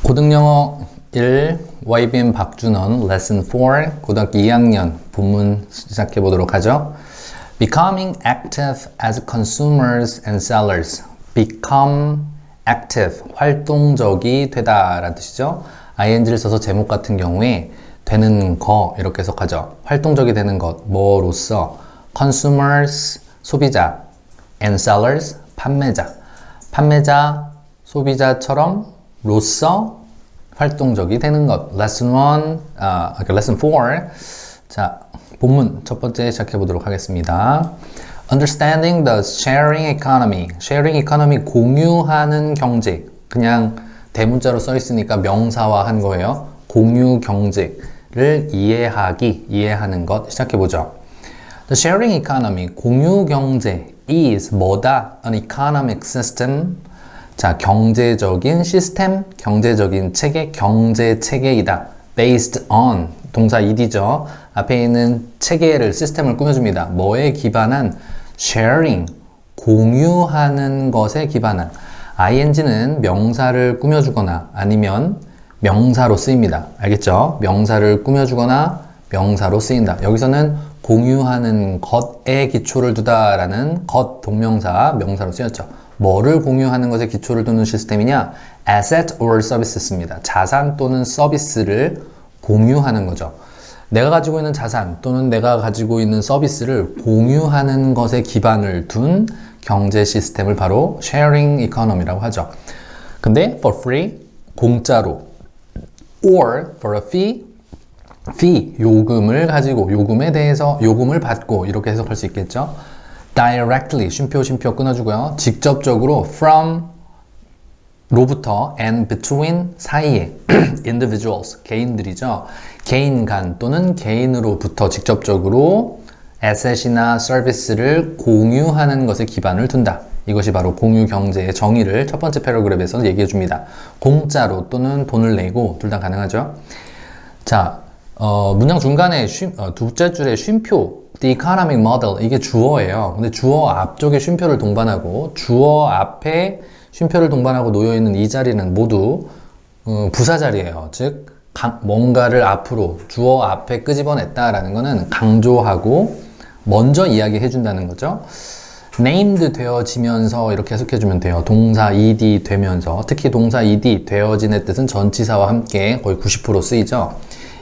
고등영어 1 YBM 박준원 레슨 4 고등학교 2학년 본문 시작해 보도록 하죠. Becoming active as consumers and sellers. Become active, 활동적이 되다 라는 뜻이죠. ing를 써서 제목 같은 경우에 되는 거 이렇게 해석하죠. 활동적이 되는 것, 뭐로서 consumers, 소비자 and sellers, 판매자, 소비자처럼 로서 활동적이 되는 것. Lesson 4. 자, 본문 첫 번째 시작해 보도록 하겠습니다. Understanding the sharing economy. sharing economy, 공유하는 경제. 그냥 대문자로 써 있으니까 명사화한 거예요. 공유 경제를 이해하는 것 시작해 보죠. The sharing economy, 공유 경제 is 뭐다? An economic system. 자, 경제적인 시스템, 경제적인 체계, 경제 체계이다. Based on, 동사 id죠. 앞에 있는 체계를, 시스템을 꾸며줍니다. 뭐에 기반한? Sharing, 공유하는 것에 기반한. ing는 명사를 꾸며주거나 아니면 명사로 쓰입니다. 알겠죠? 명사를 꾸며주거나 명사로 쓰인다. 여기서는 공유하는 것에 기초를 두다라는 것 동명사, 명사로 쓰였죠. 뭐를 공유하는 것에 기초를 두는 시스템이냐? Asset or services입니다. 자산 또는 서비스를 공유하는 거죠. 내가 가지고 있는 자산 또는 내가 가지고 있는 서비스를 공유하는 것에 기반을 둔 경제 시스템을 바로 sharing economy라고 하죠. 근데 for free, 공짜로, or for a fee, 요금을 가지고, 요금에 대해서, 요금을 받고 이렇게 해석할 수 있겠죠. directly, 쉼표 끊어주고요. 직접적으로 from, 로부터 and between, 사이에 individuals, 개인들이죠. 개인 간 또는 개인으로부터 직접적으로 asset이나 서비스를 공유하는 것에 기반을 둔다. 이것이 바로 공유 경제의 정의를 첫 번째 패러그래프에서 얘기해 줍니다. 공짜로 또는 돈을 내고 둘 다 가능하죠. 자, 문장 중간에 둘째 줄에 쉼표 The economic model, 이게 주어예요. 근데 주어 앞쪽에 쉼표를 동반하고 주어 앞에 쉼표를 동반하고 놓여있는 이 자리는 모두 부사 자리예요. 즉 뭔가를 앞으로 주어 앞에 끄집어냈다라는 것은 강조하고 먼저 이야기해 준다는 거죠. named 되어지면서 이렇게 해석해주면 돼요. 동사 ed 되면서, 특히 동사 ed 되어진의 뜻은 전치사와 함께 거의 90% 쓰이죠.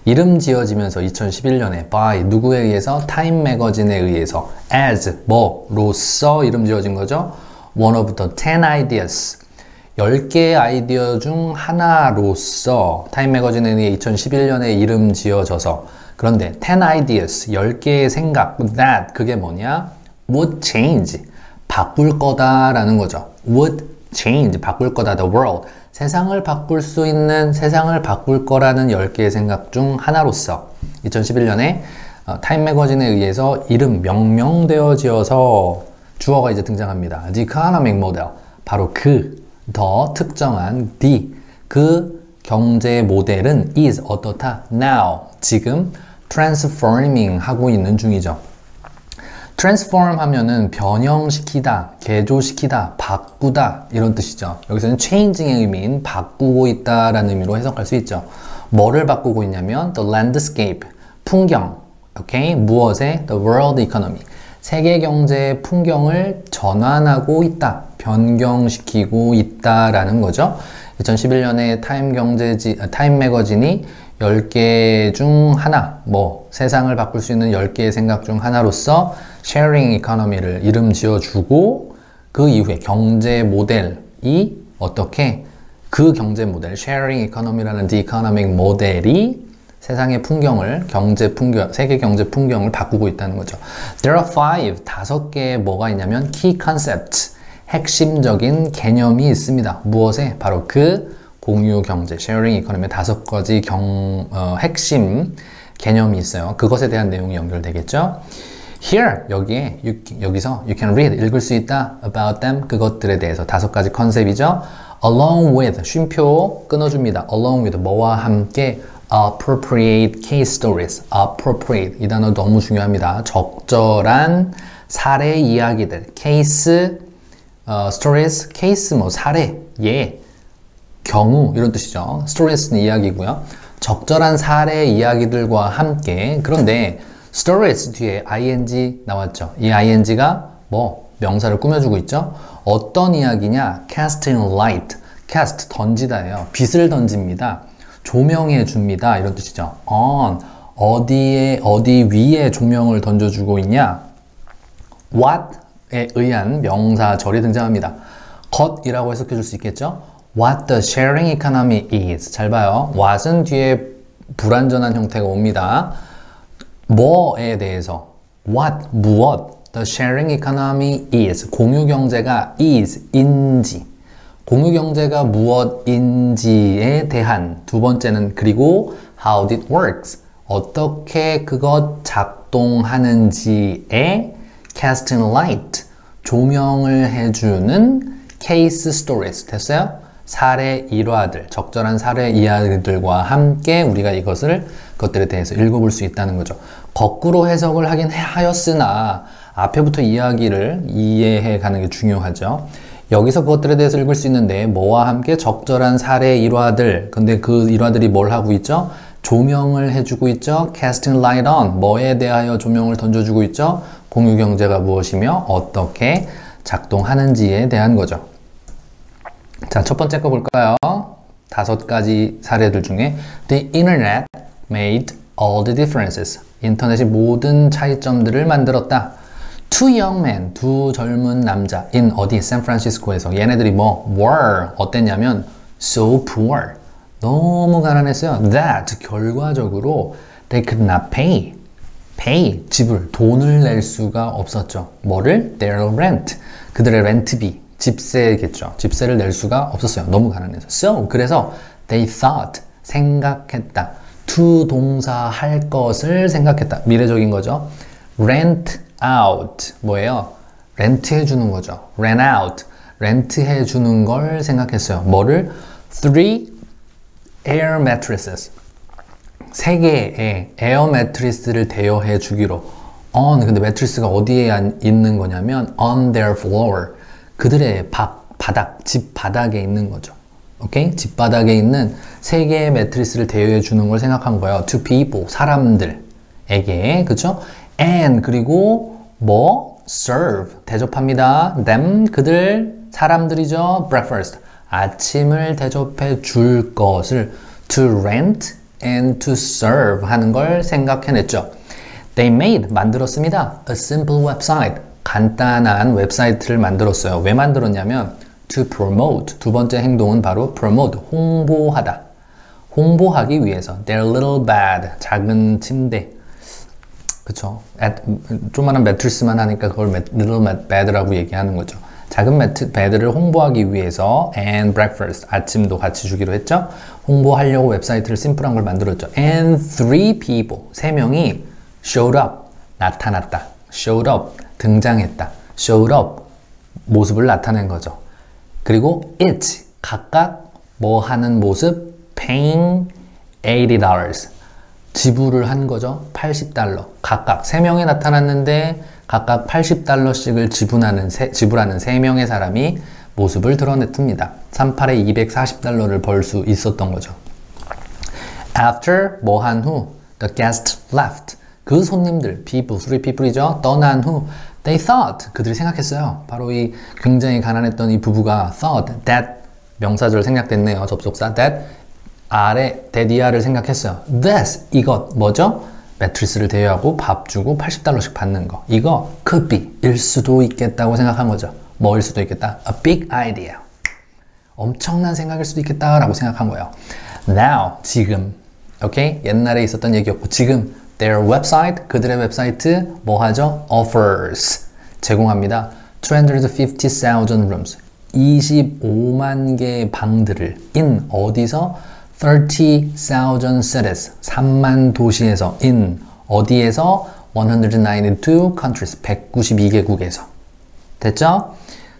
이름 지어지면서 2011년에 by 누구에 의해서? 타임 매거진에 의해서 as 뭐로서 이름 지어진 거죠. one of the 10 ideas 10개의 아이디어 중 하나로서 타임 매거진에 의해 2011년에 이름 지어져서. 그런데 10 ideas 10개의 생각 that 그게 뭐냐? would change 바꿀 거다라는 거죠. would change 바꿀 거다 the world 세상을 바꿀 수 있는, 세상을 바꿀 거라는 10개의 생각 중 하나로서 2011년에 타임 매거진에 의해서 이름 명명되어지어서 주어가 이제 등장합니다. The economic model 바로 더 특정한 그 경제 모델은 is 어떻다? now 지금 transforming 하고 있는 중이죠. transform 하면은 변형시키다, 개조시키다, 바꾸다 이런 뜻이죠. 여기서는 changing의 의미인 바꾸고 있다라는 의미로 해석할 수 있죠. 뭐를 바꾸고 있냐면 the landscape, 풍경, 오케이? 무엇에? the world economy, 세계 경제의 풍경을 전환하고 있다, 변경시키고 있다라는 거죠. 2011년에 타임 매거진이 10개 중 하나, 세상을 바꿀 수 있는 10개의 생각 중 하나로서 sharing economy를 이름 지어주고 그 이후에 경제 모델이 어떻게 그 경제 모델, sharing economy라는 the economic 모델이 세상의 풍경을, 세계 경제 풍경을 바꾸고 있다는 거죠. There are 5개의 뭐가 있냐면 key concepts, 핵심적인 개념이 있습니다. 무엇에? 바로 그 공유 경제, sharing economy의 5가지 핵심 개념이 있어요. 그것에 대한 내용이 연결되겠죠. Here, 여기서 you can read, 읽을 수 있다. About them, 그것들에 대해서 5가지 컨셉이죠. Along with, 쉼표 끊어줍니다. Along with, 뭐와 함께 appropriate case stories. appropriate, 이 단어 너무 중요합니다. 적절한 사례 이야기들. case, stories, case 사례, 경우 이런 뜻이죠. stories는 이야기고요. 적절한 사례 이야기들과 함께. 그런데 stories 뒤에 ing 나왔죠. 이 ing가 뭐 명사를 꾸며주고 있죠. 어떤 이야기냐? casting light. cast 던지다예요. 빛을 던집니다. 조명해 줍니다. 이런 뜻이죠. on 어디 위에 조명을 던져주고 있냐? what에 의한 명사절이 등장합니다. 것이라고 해석해 줄 수 있겠죠? What the sharing economy is. 잘 봐요. what은 뒤에 불완전한 형태가 옵니다. 뭐에 대해서 what, 무엇 the sharing economy is. 공유경제가 is, 인지. 공유경제가 무엇인지에 대한. 두 번째는 그리고 how it works. 어떻게 그것 작동하는지에 casting light. 조명을 해주는 case stories. 됐어요? 사례 일화들, 적절한 사례 이야기들과 함께 우리가 그것들에 대해서 읽어볼 수 있다는 거죠. 거꾸로 해석을 하긴 하였으나 앞에부터 이야기를 이해해 가는 게 중요하죠. 여기서 그것들에 대해서 읽을 수 있는데 뭐와 함께 적절한 사례 일화들. 근데 그 일화들이 뭘 하고 있죠? 조명을 해주고 있죠. casting light on. 뭐에 대하여 조명을 던져주고 있죠? 공유경제가 무엇이며 어떻게 작동하는지에 대한 거죠. 자, 첫 번째 거 볼까요? 5가지 사례들 중에 The internet made all the differences. 인터넷이 모든 차이점들을 만들었다. Two young men, 두 젊은 남자 in 어디? 샌프란시스코에서. 얘네들이 were 어땠냐면 so poor. 너무 가난했어요. That 결과적으로 they could not pay. 지불, 돈을 낼 수가 없었죠. 뭐를? Their rent. 그들의 렌트비. 집세겠죠. 집세를 낼 수가 없었어요. 너무 가난해서. So, 그래서 they thought, 생각했다. to 동사 할 것을 생각했다. 미래적인 거죠. rent out, 뭐예요? 렌트해 주는 거죠. rent out, 렌트해 주는 걸 생각했어요. 뭐를? 3 air mattresses. 3개의 에어 매트리스를 대여해 주기로. 근데 매트리스가 어디에 있는 거냐면 on their floor. 그들의 바닥, 집 바닥에 있는 거죠. 오케이? 집 바닥에 있는 3개의 매트리스를 대여해 주는 걸 생각한 거예요. To people, 사람들에게. 그쵸? And, 그리고 serve, 대접합니다. them, 그들, 사람들이죠. breakfast, 아침을 대접해 줄 것을 to rent and to serve 하는 걸 생각해냈죠. They made, 만들었습니다. A simple website. 간단한 웹사이트를 만들었어요. 왜 만들었냐면 to promote. 두 번째 행동은 바로 promote, 홍보하다. 홍보하기 위해서. Their little bed, 작은 침대. 그쵸? 조그만한 매트리스만 하니까 그걸 little bed라고 얘기하는 거죠. 작은 베드를 홍보하기 위해서 and breakfast, 아침도 같이 주기로 했죠. 홍보하려고 웹사이트를 심플한 걸 만들었죠. And 3 people, 3명이 showed up, 나타났다. showed up, 등장했다. showed up, 모습을 나타낸 거죠. 그리고 each, 각각 뭐 하는 모습? paying $80, 지불을 한 거죠. $80. 각각 3명이 나타났는데 각각 $80씩을 지불하는 3명의 사람이 모습을 드러냈습니다. 38에 $240를 벌 수 있었던 거죠. After, 뭐 한 후, the guest left. 그 손님들, people, 3 people이죠. 떠난 후, they thought, 그들이 생각했어요. 바로 이 굉장히 가난했던 이 부부가 thought, that, 명사절 생략됐네요. 접속사, that, that,를 생각했어요. this, 이것, 뭐죠? 매트리스를 대여하고 밥 주고 $80씩 받는 거. 이거 could be, 일 수도 있겠다고 생각한 거죠. 뭐일 수도 있겠다? A big idea. 엄청난 생각일 수도 있겠다라고 생각한 거예요. Now, 지금, 오케이? 옛날에 있었던 얘기였고 지금 their website, 그들의 웹사이트 뭐 하죠? offers, 제공합니다. 250,000 rooms, 25만 개의 방들을 in, 어디서? 30,000 cities, 3만 도시에서 in, 어디에서? 192 countries, 192개국에서. 됐죠?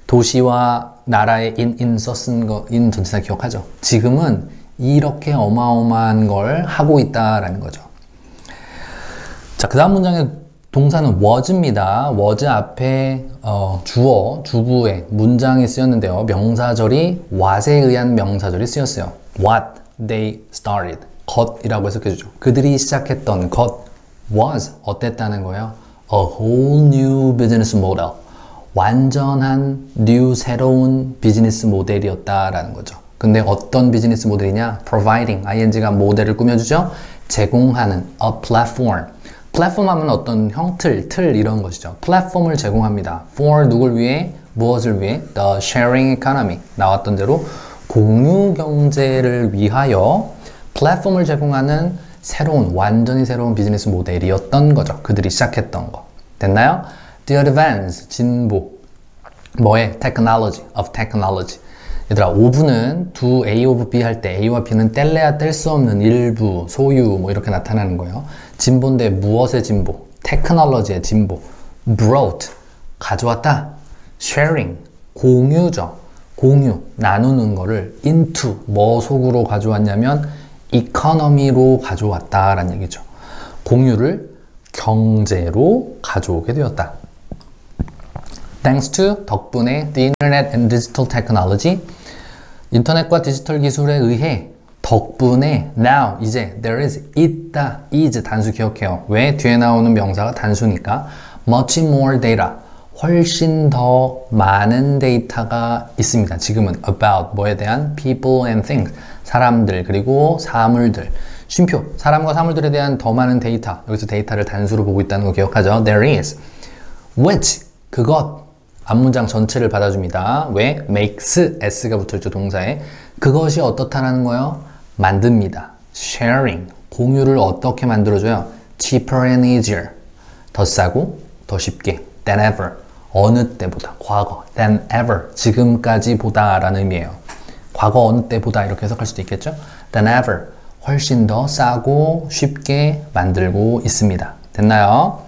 도시와 나라에 in 썼은 거, in 전치사 기억하죠? 지금은 이렇게 어마어마한 걸 하고 있다라는 거죠. 자, 그 다음 문장에 동사는 was입니다. was 앞에 주어, 주부의 문장이 쓰였는데요. 명사절이 what에 의한 명사절이 쓰였어요. What they started. 것이라고 해석해주죠. 그들이 시작했던 것 was 어땠다는 거예요? A whole new business model. 완전한 new 새로운 비즈니스 모델이었다라는 거죠. 근데 어떤 비즈니스 모델이냐? Providing, ing가 모델을 꾸며주죠. 제공하는 a platform. 플랫폼 하면 어떤 형틀, 틀 이런 것이죠. 플랫폼을 제공합니다. For 누굴 위해? 무엇을 위해? The sharing economy. 나왔던 대로 공유 경제를 위하여 플랫폼을 제공하는 새로운, 완전히 새로운 비즈니스 모델이었던 거죠. 그들이 시작했던 거. 됐나요? The advance, 진보. 뭐의? Technology, of technology. 얘들아, 오브는 do A of B 할 때 A와 B는 뗄래야 뗄 수 없는 일부, 소유 뭐 이렇게 나타나는 거예요. 진보인데 무엇의 진보? 테크놀로지의 진보. brought, 가져왔다. sharing, 공유죠. 공유, 나누는 거를 into, 뭐 속으로 가져왔냐면 economy로 가져왔다라는 얘기죠. 공유를 경제로 가져오게 되었다. Thanks to, 덕분에 the internet and digital technology, 인터넷과 디지털 기술에 의해 덕분에 now, 이제 there is, 있다, is 단수 기억해요. 왜? 뒤에 나오는 명사가 단수니까 much more data, 훨씬 더 많은 데이터가 있습니다. 지금은 about, 뭐에 대한? people and things, 사람들 그리고 사물들. 쉼표, 사람과 사물들에 대한 더 많은 데이터. 여기서 데이터를 단수로 보고 있다는 거 기억하죠? There is, which, 그것, 앞문장 전체를 받아줍니다. 왜? makes, s가 붙어있죠, 동사에. 그것이 어떻다라는 거요? 만듭니다. sharing, 공유를 어떻게 만들어줘요? cheaper and easier, 더 싸고 더 쉽게. than ever, 어느 때보다, 과거. than ever, 지금까지 보다 라는 의미예요. 과거 어느 때보다 이렇게 해석할 수도 있겠죠? than ever, 훨씬 더 싸고 쉽게 만들고 있습니다. 됐나요?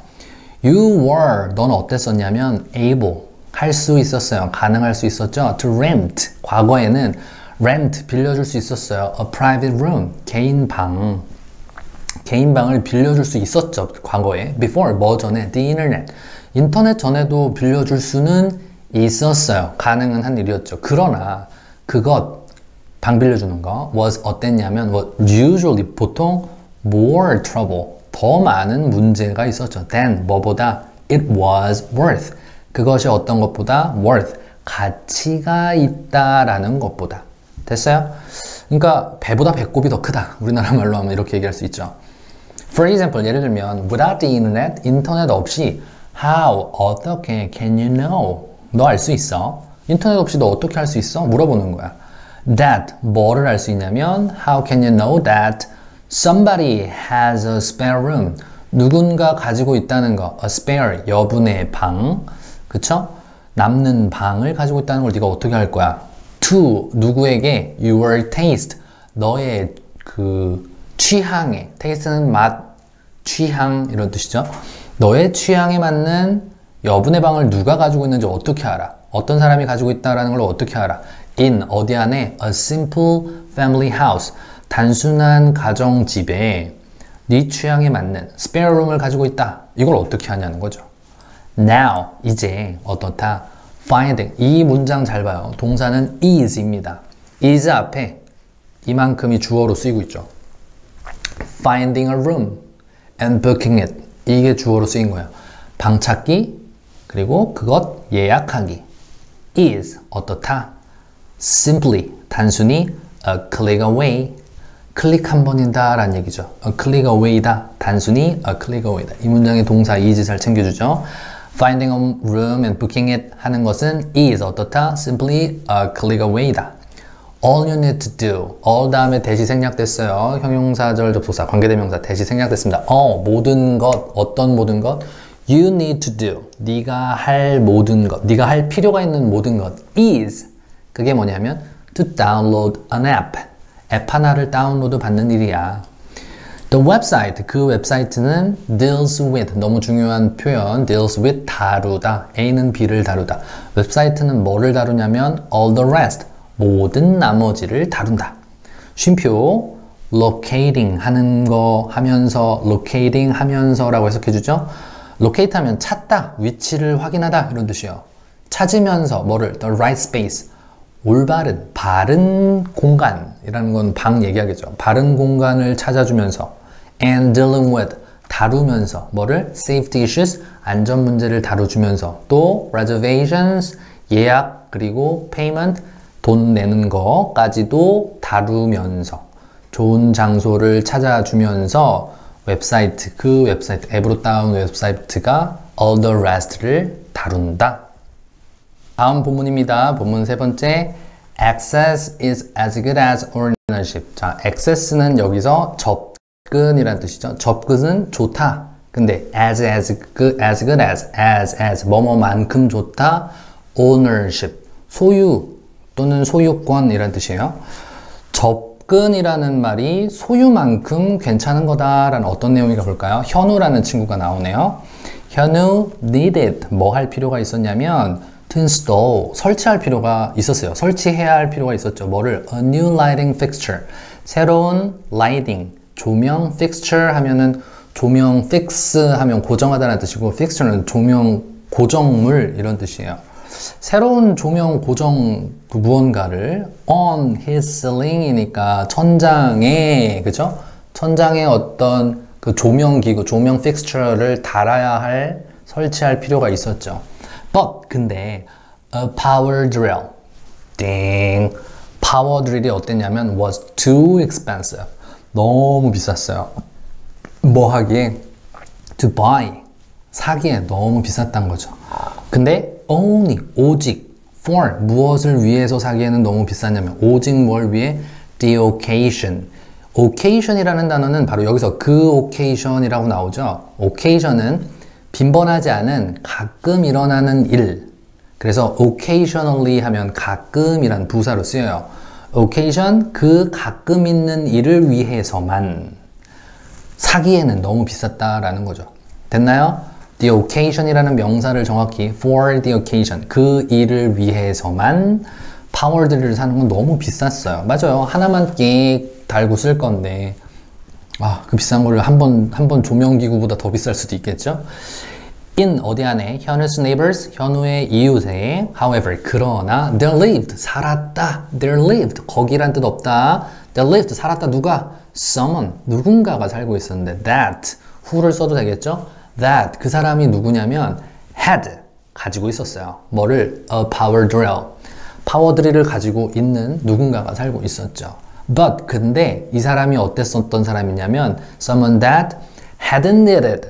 You were, 넌 어땠었냐면 able, 할 수 있었어요. 가능할 수 있었죠. To rent, 과거에는 rent, 빌려줄 수 있었어요. A private room, 개인 방. 개인 방을 빌려줄 수 있었죠. 과거에. Before, 뭐 전에? The internet. 인터넷 전에도 빌려줄 수는 있었어요. 가능은 한 일이었죠. 그러나 그것, 방 빌려주는 거 was 어땠냐면 usually, 보통 more trouble, 더 많은 문제가 있었죠. than, 뭐보다? It was worth. 그것이 어떤 것보다? worth, 가치가 있다라는 것보다. 됐어요? 그러니까 배보다 배꼽이 더 크다. 우리나라 말로 하면 이렇게 얘기할 수 있죠. For example, 예를 들면 without the internet, 인터넷 없이 how, 어떻게, can you know, 너 알 수 있어? 인터넷 없이 너 어떻게 할 수 있어? 물어보는 거야. That, 뭐를 알 수 있냐면 how can you know that somebody has a spare room, 누군가 가지고 있다는 거. a spare, 여분의 방, 그쵸? 남는 방을 가지고 있다는 걸 네가 어떻게 할 거야? to, 누구에게? your taste, 너의 그 취향에, taste는 맛, 취향 이런 뜻이죠. 너의 취향에 맞는 여분의 방을 누가 가지고 있는지 어떻게 알아? 어떤 사람이 가지고 있다는 걸 어떻게 알아? in, 어디 안에? a simple family house, 단순한 가정집에 네 취향에 맞는 spare room을 가지고 있다. 이걸 어떻게 하냐는 거죠. Now, 이제 어떻다? Finding, 이 문장 잘 봐요. 동사는 is입니다. is 앞에 이만큼이 주어로 쓰이고 있죠. Finding a room and booking it, 이게 주어로 쓰인 거예요. 방 찾기, 그리고 그것 예약하기. is, 어떻다? Simply, 단순히 a click away, 클릭 한 번이다 라는 얘기죠. a click away다, 단순히 a click away다. 이 문장의 동사 is 잘 챙겨주죠. Finding a room and booking it 하는 것은 is, 어떻다? Simply a click away다. All you need to do, all 다음에 대시 생략됐어요. 형용사절 접속사, 관계대명사 대시 생략됐습니다. 모든 것, 어떤 모든 것? You need to do, 네가 할 모든 것, 네가 할 필요가 있는 모든 것 is, 그게 뭐냐면 to download an app, 앱 하나를 다운로드 받는 일이야. The website, 그 웹사이트는 deals with, 너무 중요한 표현, deals with, 다루다. A는 B를 다루다. 웹사이트는 뭐를 다루냐면 all the rest, 모든 나머지를 다룬다. 쉼표, locating 하는 거 하면서, locating 하면서 라고 해석해주죠. locate 하면 찾다, 위치를 확인하다 이런 뜻이에요. 찾으면서 뭐를 the right space, 올바른, 바른 공간이라는 건 방 얘기하겠죠. 바른 공간을 찾아주면서 and dealing with, 다루면서 뭐를 safety issues, 안전 문제를 다뤄주면서 또 reservations, 예약 그리고 payment, 돈 내는 거까지도 다루면서 좋은 장소를 찾아주면서 웹사이트, 그 웹사이트, 앱으로 따온 웹사이트가 all the rest를 다룬다. 다음 본문입니다. 본문 세 번째. Access is as good as ownership. 자, access는 여기서 접근이란 뜻이죠. 접근은 좋다. 근데 as good as 뭐뭐만큼 좋다. ownership, 소유 또는 소유권이란 뜻이에요. 접근이라는 말이 소유만큼 괜찮은 거다라는 어떤 내용인가 볼까요? 현우라는 친구가 나오네요. 현우 needed, 뭐 할 필요가 있었냐면 to install, 설치할 필요가 있었어요. 설치해야 할 필요가 있었죠. 뭐를? A new lighting fixture, 새로운 lighting, 조명, fixture 하면은 조명 fix 하면 고정하다는 뜻이고 fixture는 조명 고정물 이런 뜻이에요. 새로운 조명 고정 그 무언가를 on his ceiling이니까 천장에, 그죠? 천장에 어떤 그 조명 기구, 조명 fixture를 달아야 할, 설치할 필요가 있었죠. But 근데 a power drill, 띵, 파워 드릴이 어땠냐면 was too expensive, 너무 비쌌어요. 뭐 하기에? to buy, 사기에 너무 비쌌단 거죠. 근데 only, 오직 for, 무엇을 위해서 사기에는 너무 비쌌냐면 오직 뭘 위해? the occasion. occasion이라는 단어는 바로 여기서 그 occasion이라고 나오죠. occasion은 빈번하지 않은 가끔 일어나는 일. 그래서 occasionally 하면 가끔이란 부사로 쓰여요. occasion, 그 가끔 있는 일을 위해서만. 사기에는 너무 비쌌다라는 거죠. 됐나요? the occasion이라는 명사를 정확히 for the occasion, 그 일을 위해서만 파워드릴을 사는 건 너무 비쌌어요. 맞아요. 하나만 끼 달고 쓸 건데 그 비싼 거를 한 번 조명기구보다 더 비쌀 수도 있겠죠. in 어디 안에 현우's neighbors, 현우의 이웃에 however, 그러나 they lived, 살았다. they lived, 거기란 뜻 없다. they lived, 살았다. 누가? someone, 누군가가 살고 있었는데 that, who를 써도 되겠죠. that, 그 사람이 누구냐면 had, 가지고 있었어요. 뭐를? a power drill, 파워 드릴을 가지고 있는 누군가가 살고 있었죠. But 근데 이 사람이 어땠었던 사람이냐면 someone that hadn't needed,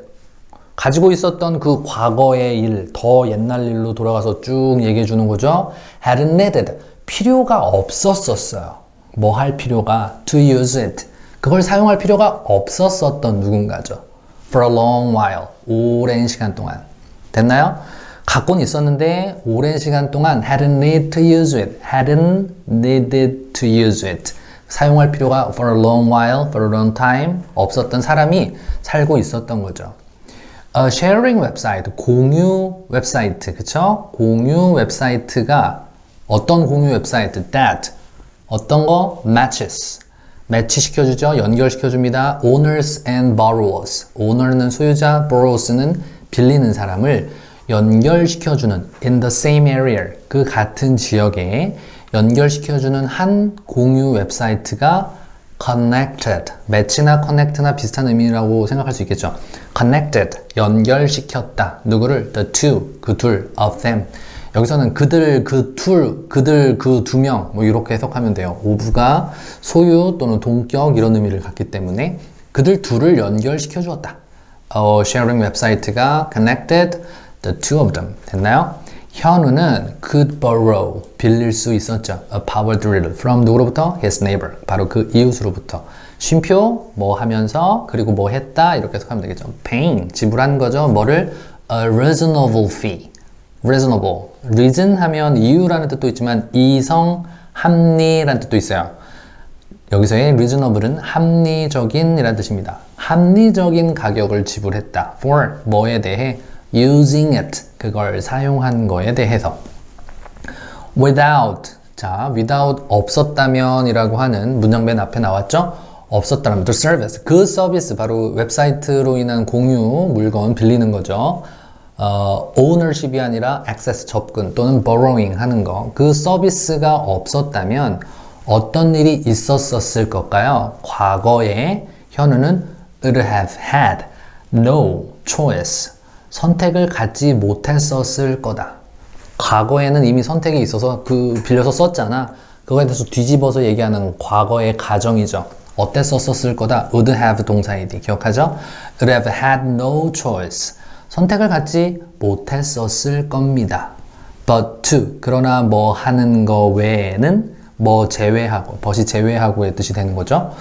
가지고 있었던 그 과거의 일, 더 옛날 일로 돌아가서 쭉 얘기해 주는 거죠. hadn't needed, 필요가 없었었어요. 뭐 할 필요가? to use it, 그걸 사용할 필요가 없었었던 누군가죠. for a long while, 오랜 시간 동안. 됐나요? 갖고는 있었는데 오랜 시간 동안 hadn't needed to use it, hadn't needed to use it, 사용할 필요가 for a long while, for a long time 없었던 사람이 살고 있었던 거죠. sharing 웹사이트, 공유 웹사이트, 그쵸? 공유 웹사이트가 어떤 공유 웹사이트? that, 어떤 거? matches, 매치 시켜주죠. 연결시켜줍니다. owners and borrowers, owner는 소유자, borrowers는 빌리는 사람을 연결시켜주는 in the same area, 그 같은 지역에 연결시켜주는 한 공유 웹사이트가 connected, 매치나 connect나 비슷한 의미라고 생각할 수 있겠죠. connected, 연결시켰다. 누구를? the two, 그 둘, of them. 여기서는 그들, 그 둘, 그들, 그 두 명, 뭐 이렇게 해석하면 돼요. of가 소유 또는 동격 이런 의미를 갖기 때문에 그들 둘을 연결시켜 주었다. sharing 웹사이트가 connected the two of them. 됐나요? 현우는 could borrow, 빌릴 수 있었죠. a power drill from 누구로부터? his neighbor, 바로 그 이웃으로부터. 쉼표, 뭐 하면서, 그리고 뭐 했다, 이렇게 해석하면 되겠죠. paying, 지불한 거죠. 뭐를? a reasonable fee. reasonable, reason 하면 이유라는 뜻도 있지만 이성, 합리라는 뜻도 있어요. 여기서의 reasonable은 합리적인 이라는 뜻입니다. 합리적인 가격을 지불했다. for, 뭐에 대해? using it, 그걸 사용한 거에 대해서. without, 자, without 없었다면 이라고 하는 문장 맨 앞에 나왔죠? 없었다면 the service, 그 서비스, 바로 웹사이트로 인한 공유, 물건 빌리는 거죠. ownership이 아니라 access, 접근 또는 borrowing 하는 거, 그 서비스가 없었다면 어떤 일이 있었을 걸까요? 과거에 현우는 would have had no choice, 선택을 갖지 못했었을 거다. 과거에는 이미 선택이 있어서 빌려서 썼잖아. 그거에 대해서 뒤집어서 얘기하는 과거의 가정이죠. 어땠었을 거다. would have 동사이디 기억하죠? would have had no choice, 선택을 갖지 못했었을 겁니다. but to, 그러나 뭐 하는 거 외에는 뭐 제외하고, but이 제외하고의 뜻이 되는 거죠.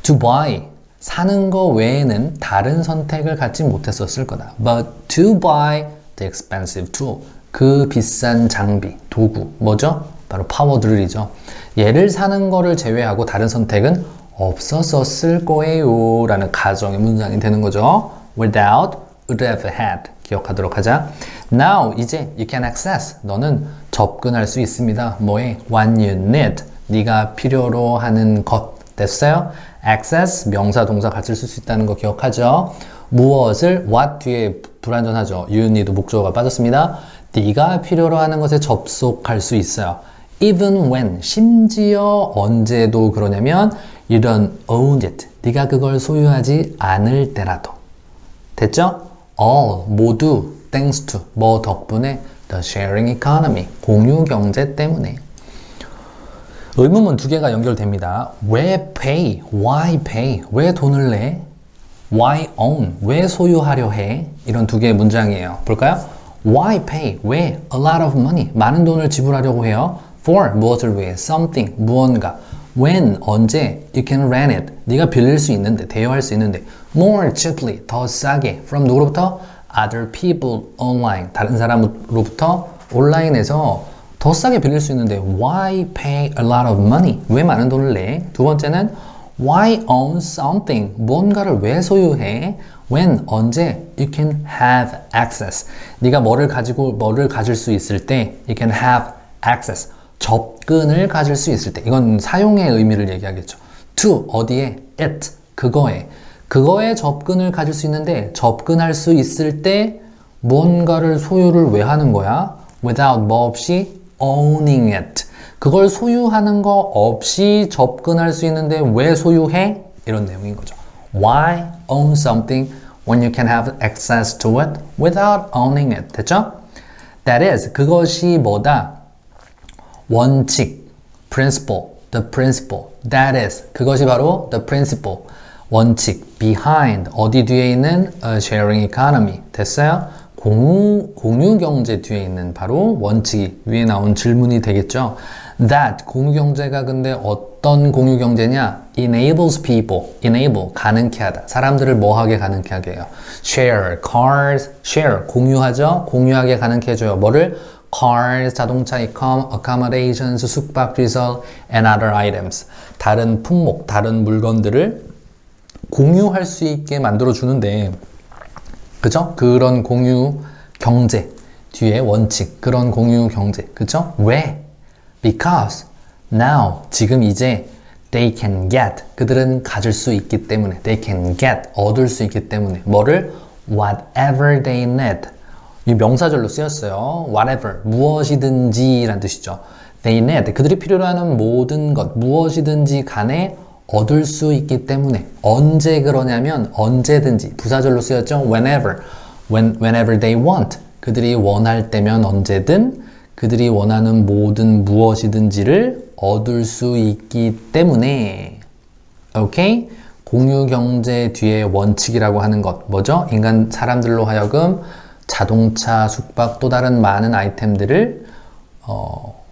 to buy, 사는 거 외에는 다른 선택을 갖지 못했었을 거다. but to buy the expensive tool, 그 비싼 장비, 도구, 뭐죠? 바로 파워 드릴이죠. 얘를 사는 거를 제외하고 다른 선택은 없었을 거예요 라는 가정의 문장이 되는 거죠. without, would have had 기억하도록 하자. Now, 이제 you can access, 너는 접근할 수 있습니다. 뭐에? what you need, 네가 필요로 하는 것. 됐어요? access, 명사, 동사 같이 쓸 수 있다는 거 기억하죠? 무엇을, what 뒤에 불완전하죠. you need 목적어가 빠졌습니다. 네가 필요로 하는 것에 접속할 수 있어요. even when, 심지어 언제도 그러냐면 you don't own it, 네가 그걸 소유하지 않을 때라도. 됐죠? all, 모두, thanks to, 뭐 덕분에, the sharing economy, 공유 경제 때문에. 의문문 두 개가 연결됩니다. 왜 pay, why pay, 왜 돈을 내, why own, 왜 소유하려 해, 이런 두 개의 문장이에요. 볼까요? why pay, 왜 a lot of money, 많은 돈을 지불하려고 해요. for, 무엇을 위해, something, 무언가. when, 언제, you can rent it, 네가 빌릴 수 있는데, 대여할 수 있는데. more cheaply, 더 싸게, from 누구로부터? other people online, 다른 사람으로부터 온라인에서 더 싸게 빌릴 수 있는데 why pay a lot of money, 왜 많은 돈을 내? 두 번째는 why own something, 뭔가를 왜 소유해? when, 언제, you can have access, 네가 뭐를 가질 수 있을 때 you can have access, 접근을 가질 수 있을 때. 이건 사용의 의미를 얘기하겠죠. to, 어디에? it, 그거에 접근을 가질 수 있는데 접근할 수 있을 때 뭔가를 소유를 왜 하는 거야? without, 뭐 없이? owning it, 그걸 소유하는 거 없이 접근할 수 있는데 왜 소유해? 이런 내용인 거죠. Why own something when you can have access to it without owning it? 됐죠? That is, 그것이 뭐다? 원칙, principle, the principle. That is, 그것이 바로 the principle, 원칙, behind, 어디 뒤에 있는 a sharing economy. 됐어요? 공유 경제 뒤에 있는 바로 원칙이 위에 나온 질문이 되겠죠. That, 공유 경제가 근데 어떤 공유 경제냐? Enables people, enable, 가능케 하다. 사람들을 뭐하게 가능케 하게 해요? Share, cars, share, 공유하죠? 공유하게 가능케 해줘요. 뭐를? Cars, 자동차, accommodations, 숙박시설, and other items. 다른 품목, 다른 물건들을 공유할 수 있게 만들어 주는데, 그죠? 그런 공유 경제 뒤에 원칙, 그런 공유 경제, 그죠? 왜? Because now, 지금 이제 they can get, 그들은 가질 수 있기 때문에, they can get, 얻을 수 있기 때문에. 뭐를? Whatever they need. 이 명사절로 쓰였어요. Whatever, 무엇이든지 라는 뜻이죠. They need, 그들이 필요로 하는 모든 것, 무엇이든지 간에 얻을 수 있기 때문에. 언제 그러냐면 언제든지, 부사절로 쓰였죠. Whenever, whenever they want, 그들이 원할 때면 언제든 그들이 원하는 모든 무엇이든지를 얻을 수 있기 때문에. 오케이? 공유 경제 뒤에 원칙이라고 하는 것 뭐죠? 인간 사람들로 하여금 자동차, 숙박, 또 다른 많은 아이템들을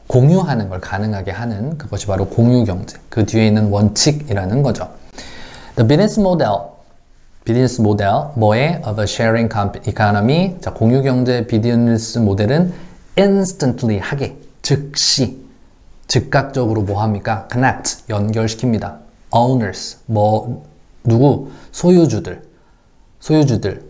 공유하는 걸 가능하게 하는 그것이 바로 공유 경제. 그 뒤에 있는 원칙이라는 거죠. The business model, 뭐에? Of a sharing economy. 자, 공유 경제 비즈니스 모델은 instantly, 하게, 즉시, 즉각적으로 뭐 합니까? connect, 연결시킵니다. owners, 뭐, 누구? 소유주들.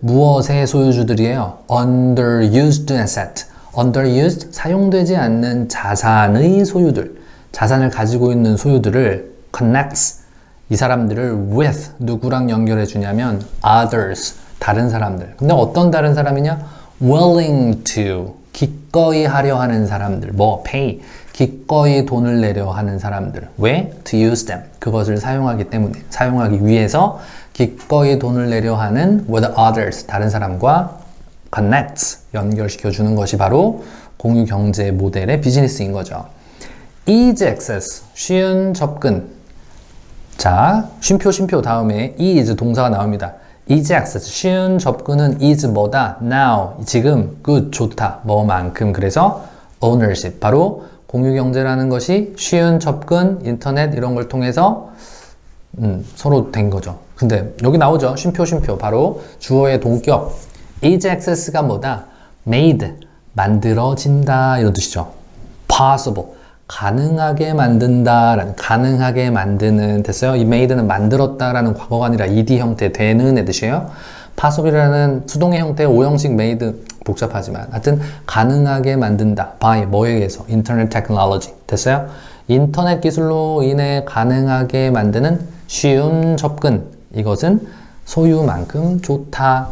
무엇의 소유주들이에요? underused asset. underused, 사용되지 않는 자산의 소유들, 자산을 가지고 있는 소유들을 connects, 이 사람들을 with 누구랑 연결해 주냐면 others 다른 사람들. 근데 어떤 다른 사람이냐? willing to 기꺼이 하려 하는 사람들. 뭐 pay 기꺼이 돈을 내려 하는 사람들. 왜? to use them 그것을 사용하기 때문에 사용하기 위해서 기꺼이 돈을 내려 하는 with others 다른 사람과 connects 연결시켜 주는 것이 바로 공유 경제 모델의 비즈니스인 거죠. easy access 쉬운 접근. 자, 쉼표 다음에 is 동사가 나옵니다. easy access 쉬운 접근은 is 뭐다? now 지금 good 좋다 뭐만큼. 그래서 ownership 바로 공유 경제라는 것이 쉬운 접근 인터넷 이런 걸 통해서 서로 된 거죠. 근데 여기 나오죠. 쉼표 바로 주어의 동격. easy access가 뭐다? made 만들어진다 이런 뜻이죠. possible 가능하게 만든다라는 가능하게 만드는 됐어요. 이 made는 만들었다라는 과거가 아니라 ed 형태 되는 뜻이에요. possible이라는 수동의 형태의 오형식 made 복잡하지만 하여튼 가능하게 만든다. by 뭐에 의해서? 인터넷 테크놀로지 됐어요? 인터넷 기술로 인해 가능하게 만드는 쉬운 접근 이것은 소유만큼 좋다.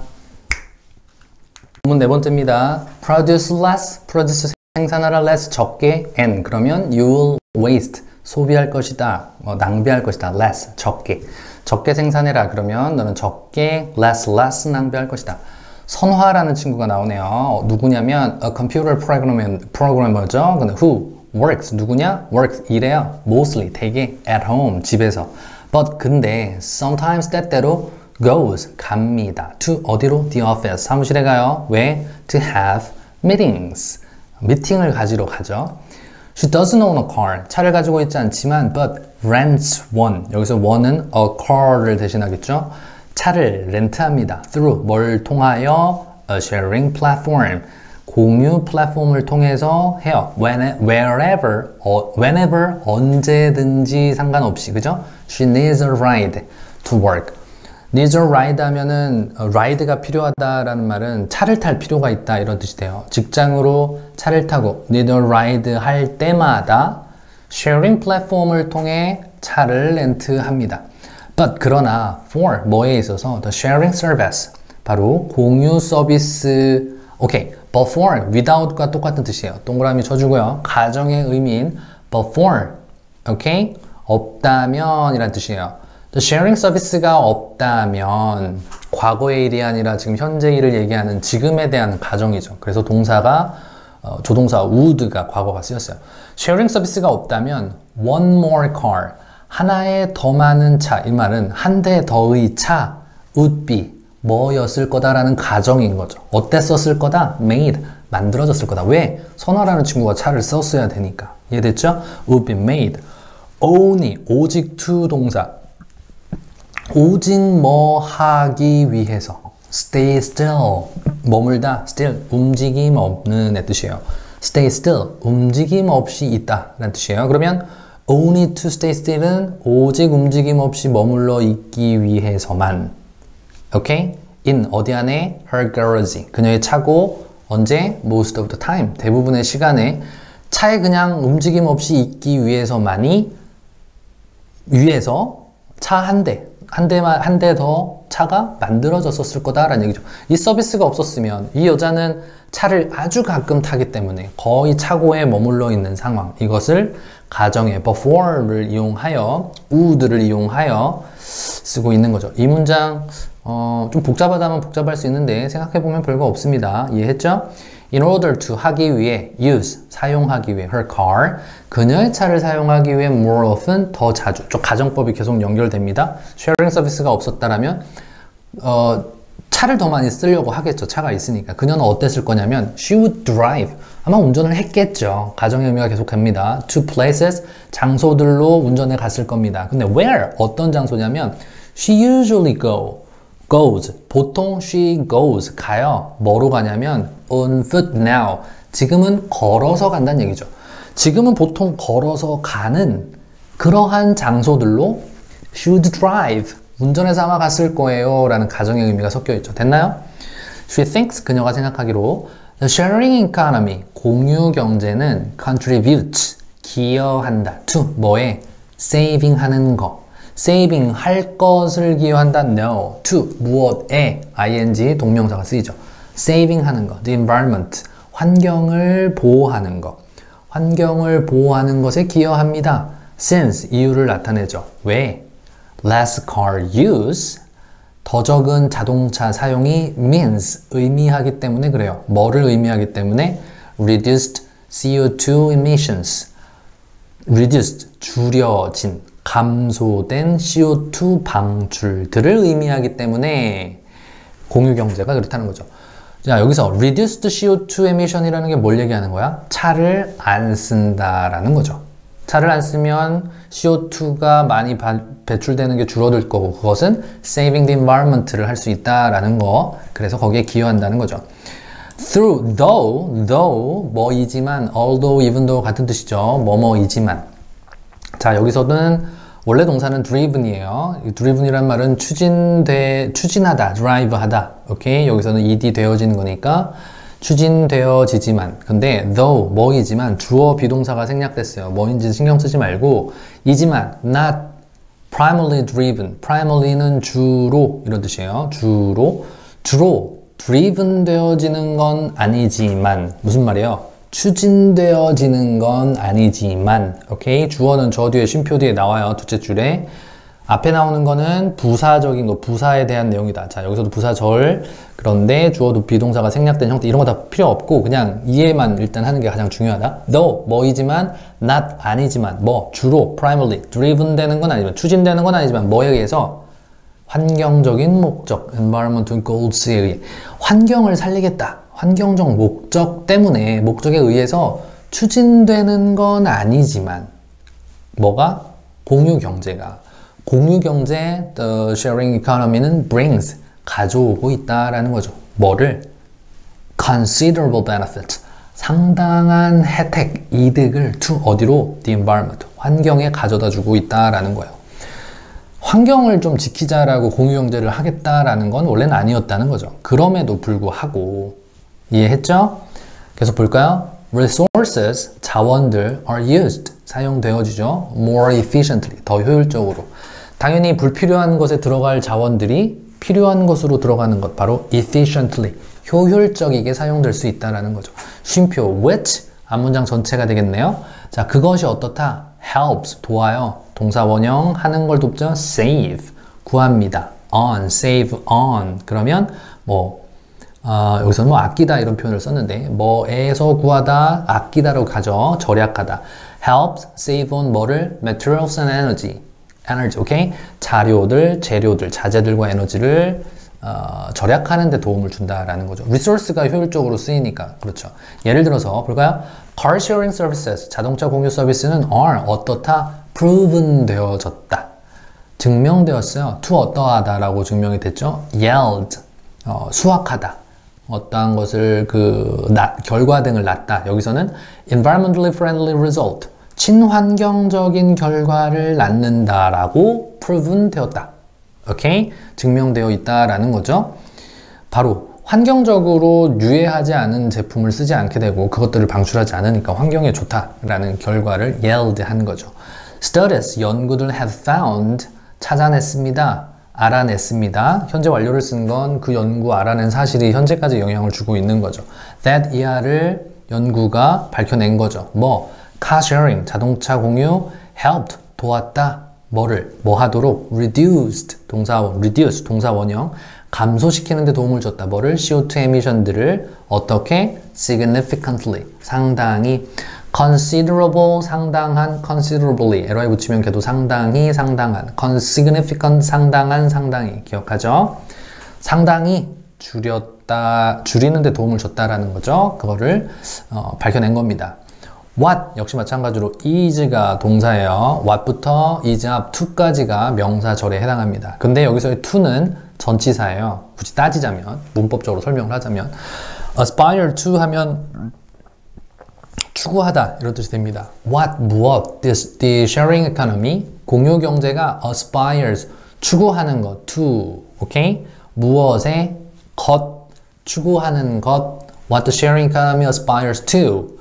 문문 네 번째입니다. produce less, produce 생산하라 less 적게 and 그러면 you will waste 소비할 것이다 낭비할 것이다 less 적게 생산해라 그러면 너는 적게 less 낭비할 것이다. 선화라는 친구가 나오네요. 누구냐면 a computer programmer죠. 근데 who works 누구냐? works 일해요. mostly 대개 at home 집에서 but 근데 sometimes 때때로 goes 갑니다. to 어디로? the office 사무실에 가요. 왜? to have meetings 미팅을 가지러 가죠. She doesn't own a car. 차를 가지고 있지 않지만 but rents one. 여기서 one은 a car를 대신하겠죠. 차를 렌트합니다. through 뭘 통하여? a sharing platform. 공유 플랫폼을 통해서 해요. wherever 언제든지 상관없이 그죠? She needs a ride to work. needs a ride 하면은 ride가 필요하다라는 말은 차를 탈 필요가 있다 이런 뜻이 돼요. 직장으로 차를 타고 need a ride 할 때마다 sharing 플랫폼을 통해 차를 렌트합니다. but 그러나 for 뭐에 있어서 the sharing service 바로 공유 서비스 오케이 but for without과 똑같은 뜻이에요. 동그라미 쳐주고요. 가정의 의미인 but for 오케이 없다면 이란 뜻이에요. The sharing 서비스가 없다면 과거의 일이 아니라 지금 현재 일을 얘기하는 지금에 대한 가정이죠. 그래서 동사가 조동사 would가 과거가 쓰였어요. sharing 서비스가 없다면 one more car 하나의 더 많은 차 이 말은 한 대 더의 차 would be 뭐였을 거다라는 가정인 거죠. 어땠었을 거다? made 만들어졌을 거다. 왜? 선화라는 친구가 차를 썼어야 되니까. 이해됐죠? would be made only 오직 to 동사 오직 뭐 하기 위해서 stay still 머물다 still 움직임 없는 의 뜻이에요. stay still 움직임 없이 있다 라는 뜻이에요. 그러면 only to stay still은 오직 움직임 없이 머물러 있기 위해서만 오케이? in 어디 안에? her garage 그녀의 차고 언제? most of the time 대부분의 시간에 차에 그냥 움직임 없이 있기 위해서만이 위해서 차 한 대 더 차가 만들어졌었을 거다라는 얘기죠. 이 서비스가 없었으면 이 여자는 차를 아주 가끔 타기 때문에 거의 차고에 머물러 있는 상황. 이것을 가정의 before를 이용하여 would를 이용하여 쓰고 있는 거죠. 이 문장 좀 복잡하다면 복잡할 수 있는데 생각해보면 별거 없습니다. 이해했죠? In order to 하기 위해 use 사용하기 위해 her car 그녀의 차를 사용하기 위해 more often 더 자주 가정법이 계속 연결됩니다. sharing 서비스가 없었다라면 차를 더 많이 쓰려고 하겠죠. 차가 있으니까. 그녀는 어땠을 거냐면 she would drive 아마 운전을 했겠죠. 가정의 의미가 계속됩니다. to places 장소들로 운전해 갔을 겁니다. 근데 where 어떤 장소냐면 she usually goes 보통 she goes 가요. 뭐로 가냐면 on foot now 지금은 걸어서 간다는 얘기죠. 지금은 보통 걸어서 가는 그러한 장소들로 she would drive 운전해서 아마 갔을 거예요 라는 가정의 의미가 섞여 있죠. 됐나요? She thinks 그녀가 생각하기로 the sharing economy 공유 경제는 contributes 기여한다 to 뭐에 saving 하는 거 saving 할 것을 기여한다. No. to 무엇에 ing 동명사가 쓰이죠. saving 하는 거. the environment 환경을 보호하는 것. 환경을 보호하는 것에 기여합니다. since 이유를 나타내죠. 왜? less car use 더 적은 자동차 사용이 means 의미하기 때문에 그래요. 뭐를 의미하기 때문에 reduced CO2 emissions reduced 줄여진 감소된 CO2 방출들을 의미하기 때문에 공유경제가 그렇다는 거죠. 자, 여기서 reduced CO2 emission이라는 게 뭘 얘기하는 거야? 차를 안 쓴다라는 거죠. 차를 안 쓰면 CO2가 많이 배출되는 게 줄어들 거고 그것은 saving the environment를 할 수 있다라는 거. 그래서 거기에 기여한다는 거죠. through, though 뭐이지만, although, even though 같은 뜻이죠. 뭐뭐이지만. 자, 여기서는 원래 동사는 driven이에요. driven이란 말은 추진하다, drive하다. 오케이? 여기서는 ed 되어지는 거니까 추진되어지지만. 근데 though 뭐이지만 주어 비동사가 생략됐어요. 뭐인지 신경 쓰지 말고 이지만 not primarily driven. primarly는 주로 이런 뜻이에요. 주로 driven 되어지는 건 아니지만 무슨 말이에요? 추진되어지는 건 아니지만 오케이? 주어는 저 뒤에 쉼표 뒤에 나와요. 둘째 줄에 앞에 나오는 거는 부사적인 거, 부사에 대한 내용이다. 자, 여기서도 부사절. 그런데 주어도 비동사가 생략된 형태 이런 거 다 필요 없고 그냥 이해만 일단 하는 게 가장 중요하다. though 뭐이지만, not 아니지만, 뭐 주로 primarily driven 되는 건 아니지만, 추진되는 건 아니지만 뭐에 의해서 환경적인 목적, environmental goals에 환경을 살리겠다. 환경적 목적 때문에 목적에 의해서 추진되는 건 아니지만 뭐가? 공유경제가 공유경제, the sharing economy는 brings, 가져오고 있다라는 거죠. 뭐를? considerable benefit, 상당한 혜택, 이득을 to 어디로? the environment, 환경에 가져다 주고 있다라는 거예요. 환경을 좀 지키자라고 공유경제를 하겠다라는 건 원래는 아니었다는 거죠. 그럼에도 불구하고 이해했죠? 계속 볼까요? resources, 자원들 are used, 사용되어지죠. more efficiently, 더 효율적으로. 당연히 불필요한 것에 들어갈 자원들이 필요한 것으로 들어가는 것, 바로 efficiently, 효율적이게 사용될 수 있다는 거죠. 쉼표 which, 앞문장 전체가 되겠네요. 자, 그것이 어떻다? helps, 도와요. 동사 원형, 하는 걸 돕죠. save, 구합니다. on, save on. 그러면 여기서는 뭐 아끼다 이런 표현을 썼는데 뭐에서 구하다, 아끼다로 가죠. 절약하다. helps save on 뭐를? materials and energy. 오케이? 자료들, 재료들, 자재들과 에너지를 절약하는 데 도움을 준다라는 거죠. resource가 효율적으로 쓰이니까 그렇죠. 예를 들어서 볼까요? car sharing services, 자동차 공유 서비스는 are 어떻다? proven 되어졌다. 증명되었어요. to 어떠하다라고 증명이 됐죠. yield, 수확하다. 어떠한 것을 결과 등을 낳다. 여기서는 environmentally friendly result, 친환경적인 결과를 낳는다라고 proven 되었다. 오케이? 증명되어 있다라는 거죠. 바로 환경적으로 유해하지 않은 제품을 쓰지 않게 되고 그것들을 방출하지 않으니까 환경에 좋다라는 결과를 yield한 거죠. Studies, 연구들 have found, 찾아냈습니다. 알아냈습니다. 현재 완료를 쓴 건 그 연구 알아낸 사실이 현재까지 영향을 주고 있는 거죠. That 이하를 연구가 밝혀낸 거죠. car sharing, 자동차 공유, helped, 도왔다. 뭐를? 뭐 하도록? reduced, reduce, 동사 원형, 감소시키는 데 도움을 줬다. 뭐를? CO2 emission들을 어떻게? significantly, 상당히, considerable, 상당한, considerably, LY 붙이면 걔도 상당히, 상당한, significant, 상당한, 상당히, 기억하죠? 상당히 줄이는 데 도움을 줬다라는 거죠. 그거를 밝혀낸 겁니다. What 역시 마찬가지로 is가 동사예요. what부터 is up to까지가 명사절에 해당합니다. 근데 여기서의 to는 전치사예요. 굳이 따지자면, 문법적으로 설명을 하자면 aspire to 하면 추구하다 이런 뜻이 됩니다. What, 무엇, the sharing economy, 공유경제가 aspires, 추구하는 것, to, 오케이? 무엇의 것, 추구하는 것, what the sharing economy aspires to,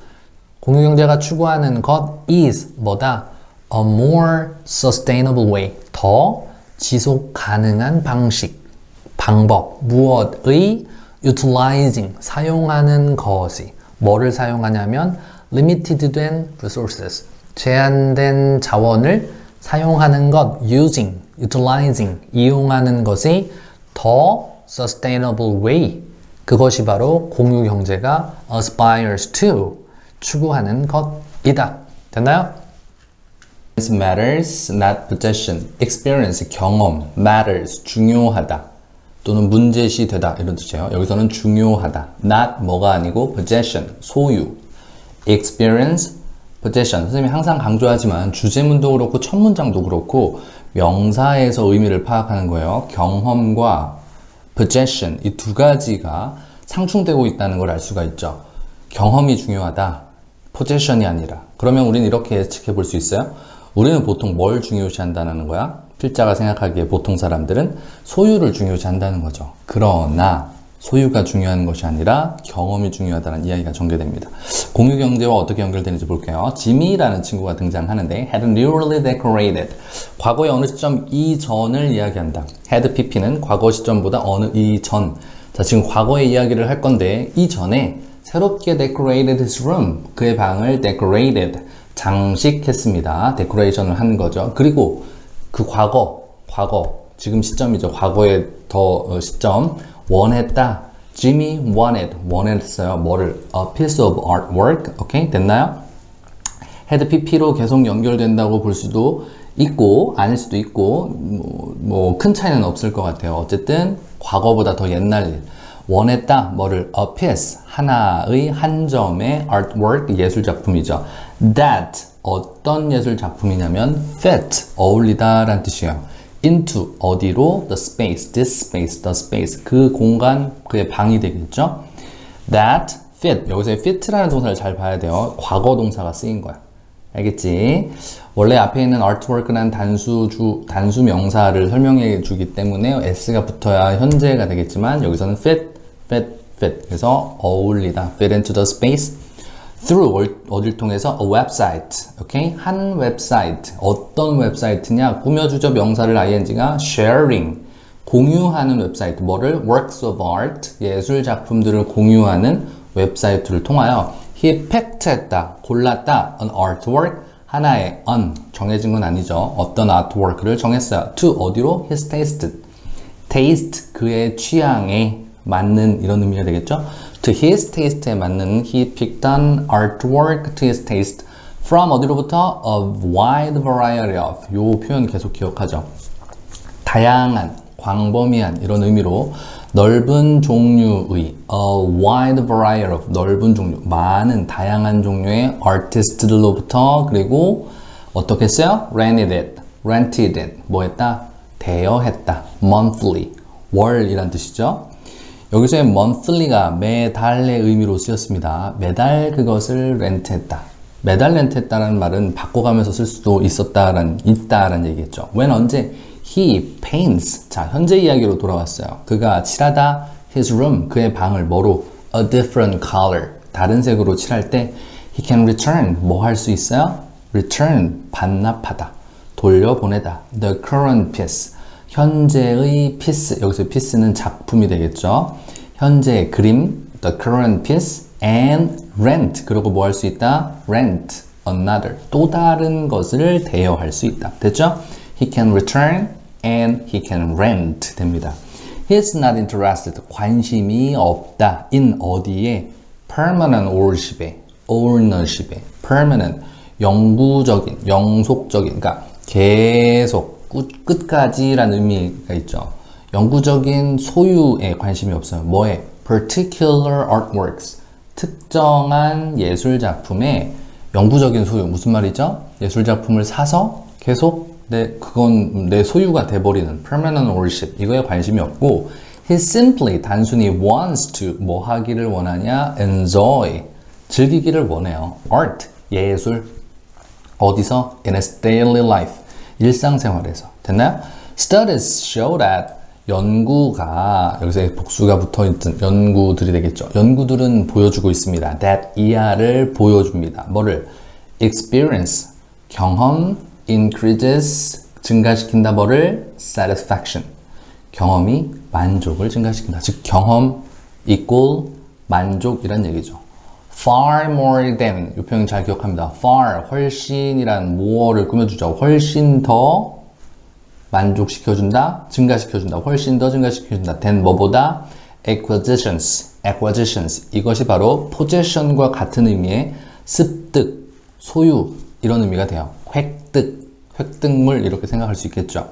공유경제가 추구하는 것 is 뭐다? A more sustainable way, 더 지속 가능한 방식, 방법, 무엇의 utilizing, 사용하는 것이 뭐를 사용하냐면 limited 된 resources, 제한된 자원을 사용하는 것, using, utilizing, 이용하는 것이 더 sustainable way, 그것이 바로 공유 경제가 aspires to, 추구하는 것이다. 됐나요? matters, not possession. experience, 경험, matters, 중요하다. 또는 문제시 되다 이런 뜻이에요. 여기서는 중요하다. not 뭐가 아니고 possession, 소유. experience, possession. 선생님이 항상 강조하지만 주제문도 그렇고 첫 문장도 그렇고 명사에서 의미를 파악하는 거예요. 경험과 possession, 이 두 가지가 상충되고 있다는 걸 알 수가 있죠. 경험이 중요하다. possession이 아니라. 그러면 우리는 이렇게 예측해 볼 수 있어요. 우리는 보통 뭘 중요시한다는 거야? 필자가 생각하기에 보통 사람들은 소유를 중요시한다는 거죠. 그러나 소유가 중요한 것이 아니라 경험이 중요하다는 이야기가 전개됩니다. 공유경제와 어떻게 연결되는지 볼게요. 지미라는 친구가 등장하는데 had newly decorated, 과거의 어느 시점 이전을 이야기한다. had pp는 과거 시점보다 어느 이전. 자, 지금 과거의 이야기를 할 건데 이전에 새롭게 decorated his room, 그의 방을 decorated, 장식했습니다. 데코레이션을 한 거죠. 그리고 그 과거, 지금 시점이죠. 과거의 더 시점, 원했다. Jimmy 원했어요. 뭐를? A piece of artwork. 오케이? 됐나요? had pp로 계속 연결된다고 볼 수도 있고 아닐 수도 있고 뭐 큰 차이는 없을 것 같아요. 어쨌든 과거보다 더 옛날 일. 원했다. 뭐를? A piece. 하나의 한 점의 artwork, 예술 작품이죠. That. 어떤 예술 작품이냐면 fit. 어울리다 라는 뜻이에요. into. 어디로? The space. This space. The space. 그 공간, 그의 방이 되겠죠. That fit. 여기서 fit라는 동사를 잘 봐야 돼요. 과거 동사가 쓰인 거야. 알겠지? 원래 앞에 있는 artwork란 단수 명사를 설명해 주기 때문에 s가 붙어야 현재가 되겠지만 여기서는 fit. 그래서 어울리다. fit into the space. through 어딜 통해서 a website. 오케이? 한 웹사이트. 어떤 웹사이트냐? 꾸며주죠. 명사를 ing가 sharing. 공유하는 웹사이트. 뭐를? works of art. 예술 작품들을 공유하는 웹사이트를 통하여 he picked 했다. 골랐다. an artwork. 하나의 정해진 건 아니죠. 어떤 artwork를 정했어요. to 어디로? his taste. 그의 취향에 맞는 이런 의미가 되겠죠. To his taste에 맞는 he picked an artwork to his taste from 어디로부터? A wide variety of. 요 표현 계속 기억하죠. 다양한, 광범위한 이런 의미로 넓은 종류의 a wide variety of, 넓은 종류, 많은 다양한 종류의 artist들로부터 그리고 어떻게 했어요? rented it. 뭐 했다? 대여했다. monthly. 월이란 뜻이죠. 여기서의 monthly가 매달의 의미로 쓰였습니다. 매달 그것을 렌트했다. 매달 렌트했다는 말은 바꿔가면서 쓸 수도 있다라는 얘기겠죠. when 언제? he paints. 자, 현재 이야기로 돌아왔어요. 그가 칠하다 his room. 그의 방을 뭐로? a different color. 다른 색으로 칠할 때 he can return. 뭐 할 수 있어요? return. 반납하다. 돌려보내다. the current piece. 현재의 piece, 여기서 piece는 작품이 되겠죠. 현재의 그림, the current piece, and rent. 그리고 뭐 할 수 있다? rent another. 또 다른 것을 대여할 수 있다. 됐죠? He can return and he can rent 됩니다. He's not interested. 관심이 없다. in 어디에? permanent ownership에. permanent, 영구적인, 영속적인, 그러니까 계속 끝까지라는 의미가 있죠. 영구적인 소유에 관심이 없어요. 뭐에? particular artworks. 특정한 예술 작품에 영구적인 소유. 무슨 말이죠? 예술 작품을 사서 계속 그건 내 소유가 돼버리는 permanent ownership. 이거에 관심이 없고 he simply 단순히 wants to 뭐 하기를 원하냐? enjoy. 즐기기를 원해요. art. 예술. 어디서? in his daily life. 일상생활에서. 됐나요? Studies show that 연구가 여기서 복수가 붙어있던 연구들이 되겠죠. 연구들은 보여주고 있습니다. that 이하를 보여줍니다. 뭐를? experience 경험 increases 증가시킨다 뭐를? satisfaction. 경험이 만족을 증가시킨다. 즉 경험 equal 만족이란 얘기죠. far more than 이 표현 잘 기억합니다. far 훨씬이란 more를 꾸며주죠. 훨씬 더 만족시켜준다, 증가시켜준다, 훨씬 더 증가시켜준다. than 뭐보다? acquisitions 이것이 바로 possession과 같은 의미의 습득, 소유 이런 의미가 돼요. 획득물 이렇게 생각할 수 있겠죠.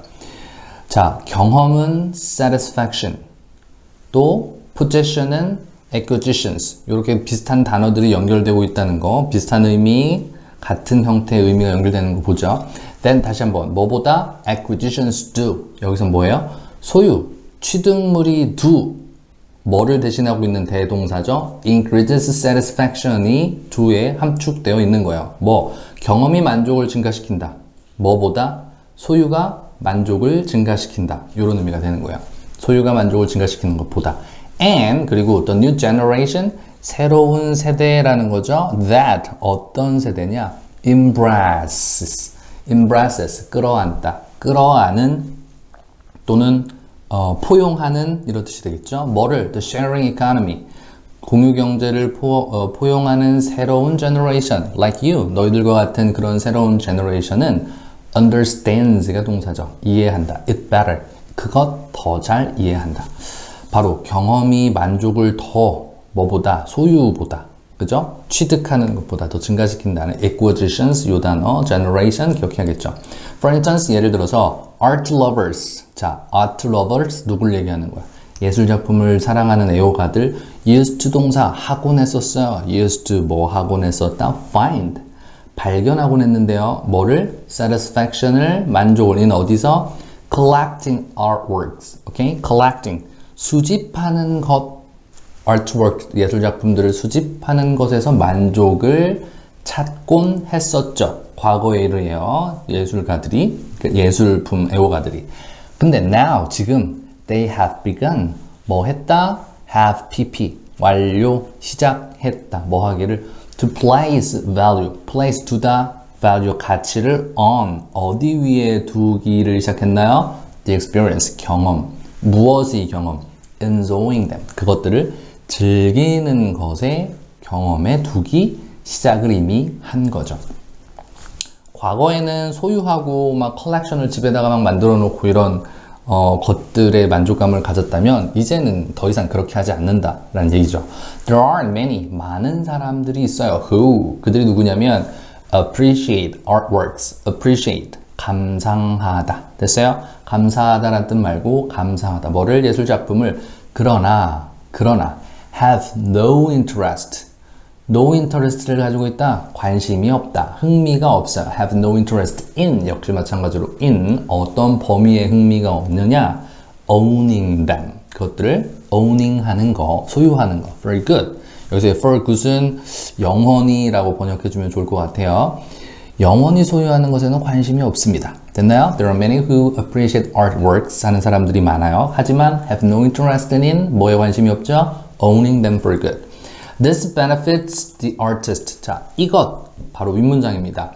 자, 경험은 satisfaction, 또 possession은 acquisitions 이렇게 비슷한 단어들이 연결되고 있다는 거, 비슷한 의미, 같은 형태의 의미가 연결되는 거 보죠. then 다시 한번 뭐보다? acquisitions do 여기서 뭐예요? 소유, 취득물이 do 뭐를 대신하고 있는 대동사죠? increases satisfaction이 do에 함축되어 있는 거예요. 뭐? 경험이 만족을 증가시킨다. 뭐보다? 소유가 만족을 증가시킨다. 이런 의미가 되는 거예요. 소유가 만족을 증가시키는 것보다. and 그리고 the new generation 새로운 세대라는 거죠. that 어떤 세대냐? embraces 끌어안다. 끌어안은 또는 포용하는 이런 뜻이 되겠죠. 뭐를? The sharing economy 공유 경제를 포용하는 새로운 generation like you 너희들과 같은 그런 새로운 generation은 understands가 동사죠. 이해한다. it better 그것 더 잘 이해한다. 바로 경험이 만족을 더 뭐보다? 소유보다 그죠? 취득하는 것보다 더 증가시킨다는 acquisitions 요 단어 generation 기억해야겠죠. For instance 예를 들어서 art lovers 자 art lovers 누굴 얘기하는 거야? 예술작품을 사랑하는 애호가들 used to 동사 하곤 했었어요. used to 뭐 하곤 했었다? find 발견하곤 했는데요. 뭐를? satisfaction을 만족을 in 어디서? collecting artworks okay? collecting 수집하는 것 artwork 예술작품들을 수집하는 것에서 만족을 찾곤 했었죠. 과거의 일이에요. 예술가들이 예술품 애호가들이. 근데 now 지금 they have begun 뭐 했다? have pp 완료 시작했다. 뭐 하기를 to place value place 두다 value 가치를 on 어디 위에 두기를 시작했나요? the experience 경험 무엇의 경험? enjoying them 그것들을 즐기는 것에 경험에 두기 시작을 이미 한 거죠. 과거에는 소유하고 막 컬렉션을 집에다가 막 만들어 놓고 이런 것들의 만족감을 가졌다면 이제는 더 이상 그렇게 하지 않는다라는 얘기죠. There are many 많은 사람들이 있어요. who 그들이 누구냐면 appreciate artworks appreciate 감상하다 됐어요? 감사하다라는 뜻 말고 감상하다 뭐를? 예술작품을 그러나 have no interest no interest를 가지고 있다 관심이 없다 흥미가 없어 have no interest in 역시 마찬가지로 in 어떤 범위에 흥미가 없느냐 owning them 그것들을 owning 하는 거 소유하는 거 very good 여기서 for good은 영원히 라고 번역해 주면 좋을 것 같아요. 영원히 소유하는 것에는 관심이 없습니다. 됐나요? There are many who appreciate artworks 하는 사람들이 많아요. 하지만 have no interest in 뭐에 관심이 없죠? owning them for good. This benefits the artist. 자, 이것 바로 윗문장입니다.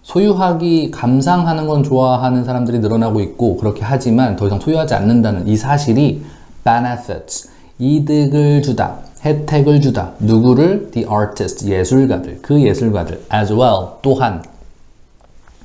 소유하기, 감상하는 건 좋아하는 사람들이 늘어나고 있고 그렇게 하지만 더 이상 소유하지 않는다는 이 사실이 benefits, 이득을 주다, 혜택을 주다. 누구를? The artist, 예술가들, 그 예술가들 as well, 또한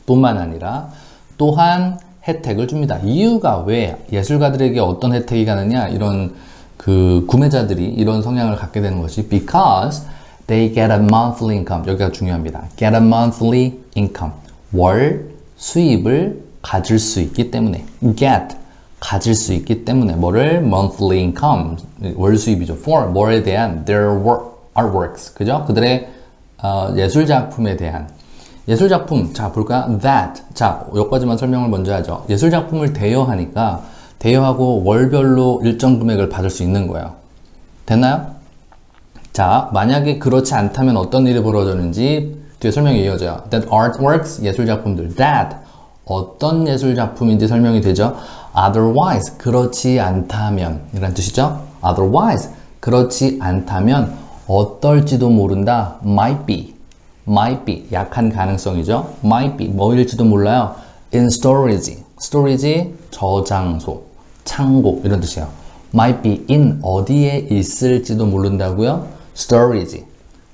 뿐만 아니라 또한 혜택을 줍니다. 이유가 왜 예술가들에게 어떤 혜택이 가느냐 이런 그 구매자들이 이런 성향을 갖게 되는 것이 because they get a monthly income 여기가 중요합니다. get a monthly income 월 수입을 가질 수 있기 때문에 get 가질 수 있기 때문에 뭐를 monthly income 월 수입이죠. for 뭐에 대한 their artworks 그죠? 그들의 예술 작품에 대한 예술 작품 자 볼까? that 자 여기까지만 설명을 먼저 하죠. 예술 작품을 대여하니까 대여하고 월별로 일정 금액을 받을 수 있는 거예요. 됐나요? 자 만약에 그렇지 않다면 어떤 일이 벌어졌는지 뒤에 설명이 이어져요. That artworks 예술 작품들 that 어떤 예술 작품인지 설명이 되죠. Otherwise 그렇지 않다면 이란 뜻이죠. Otherwise 그렇지 않다면 어떨지도 모른다. Might be 약한 가능성이죠. Might be 뭐일지도 몰라요. in storage. storage 저장소, 창고 이런 뜻이에요. might be in 어디에 있을지도 모른다고요. storage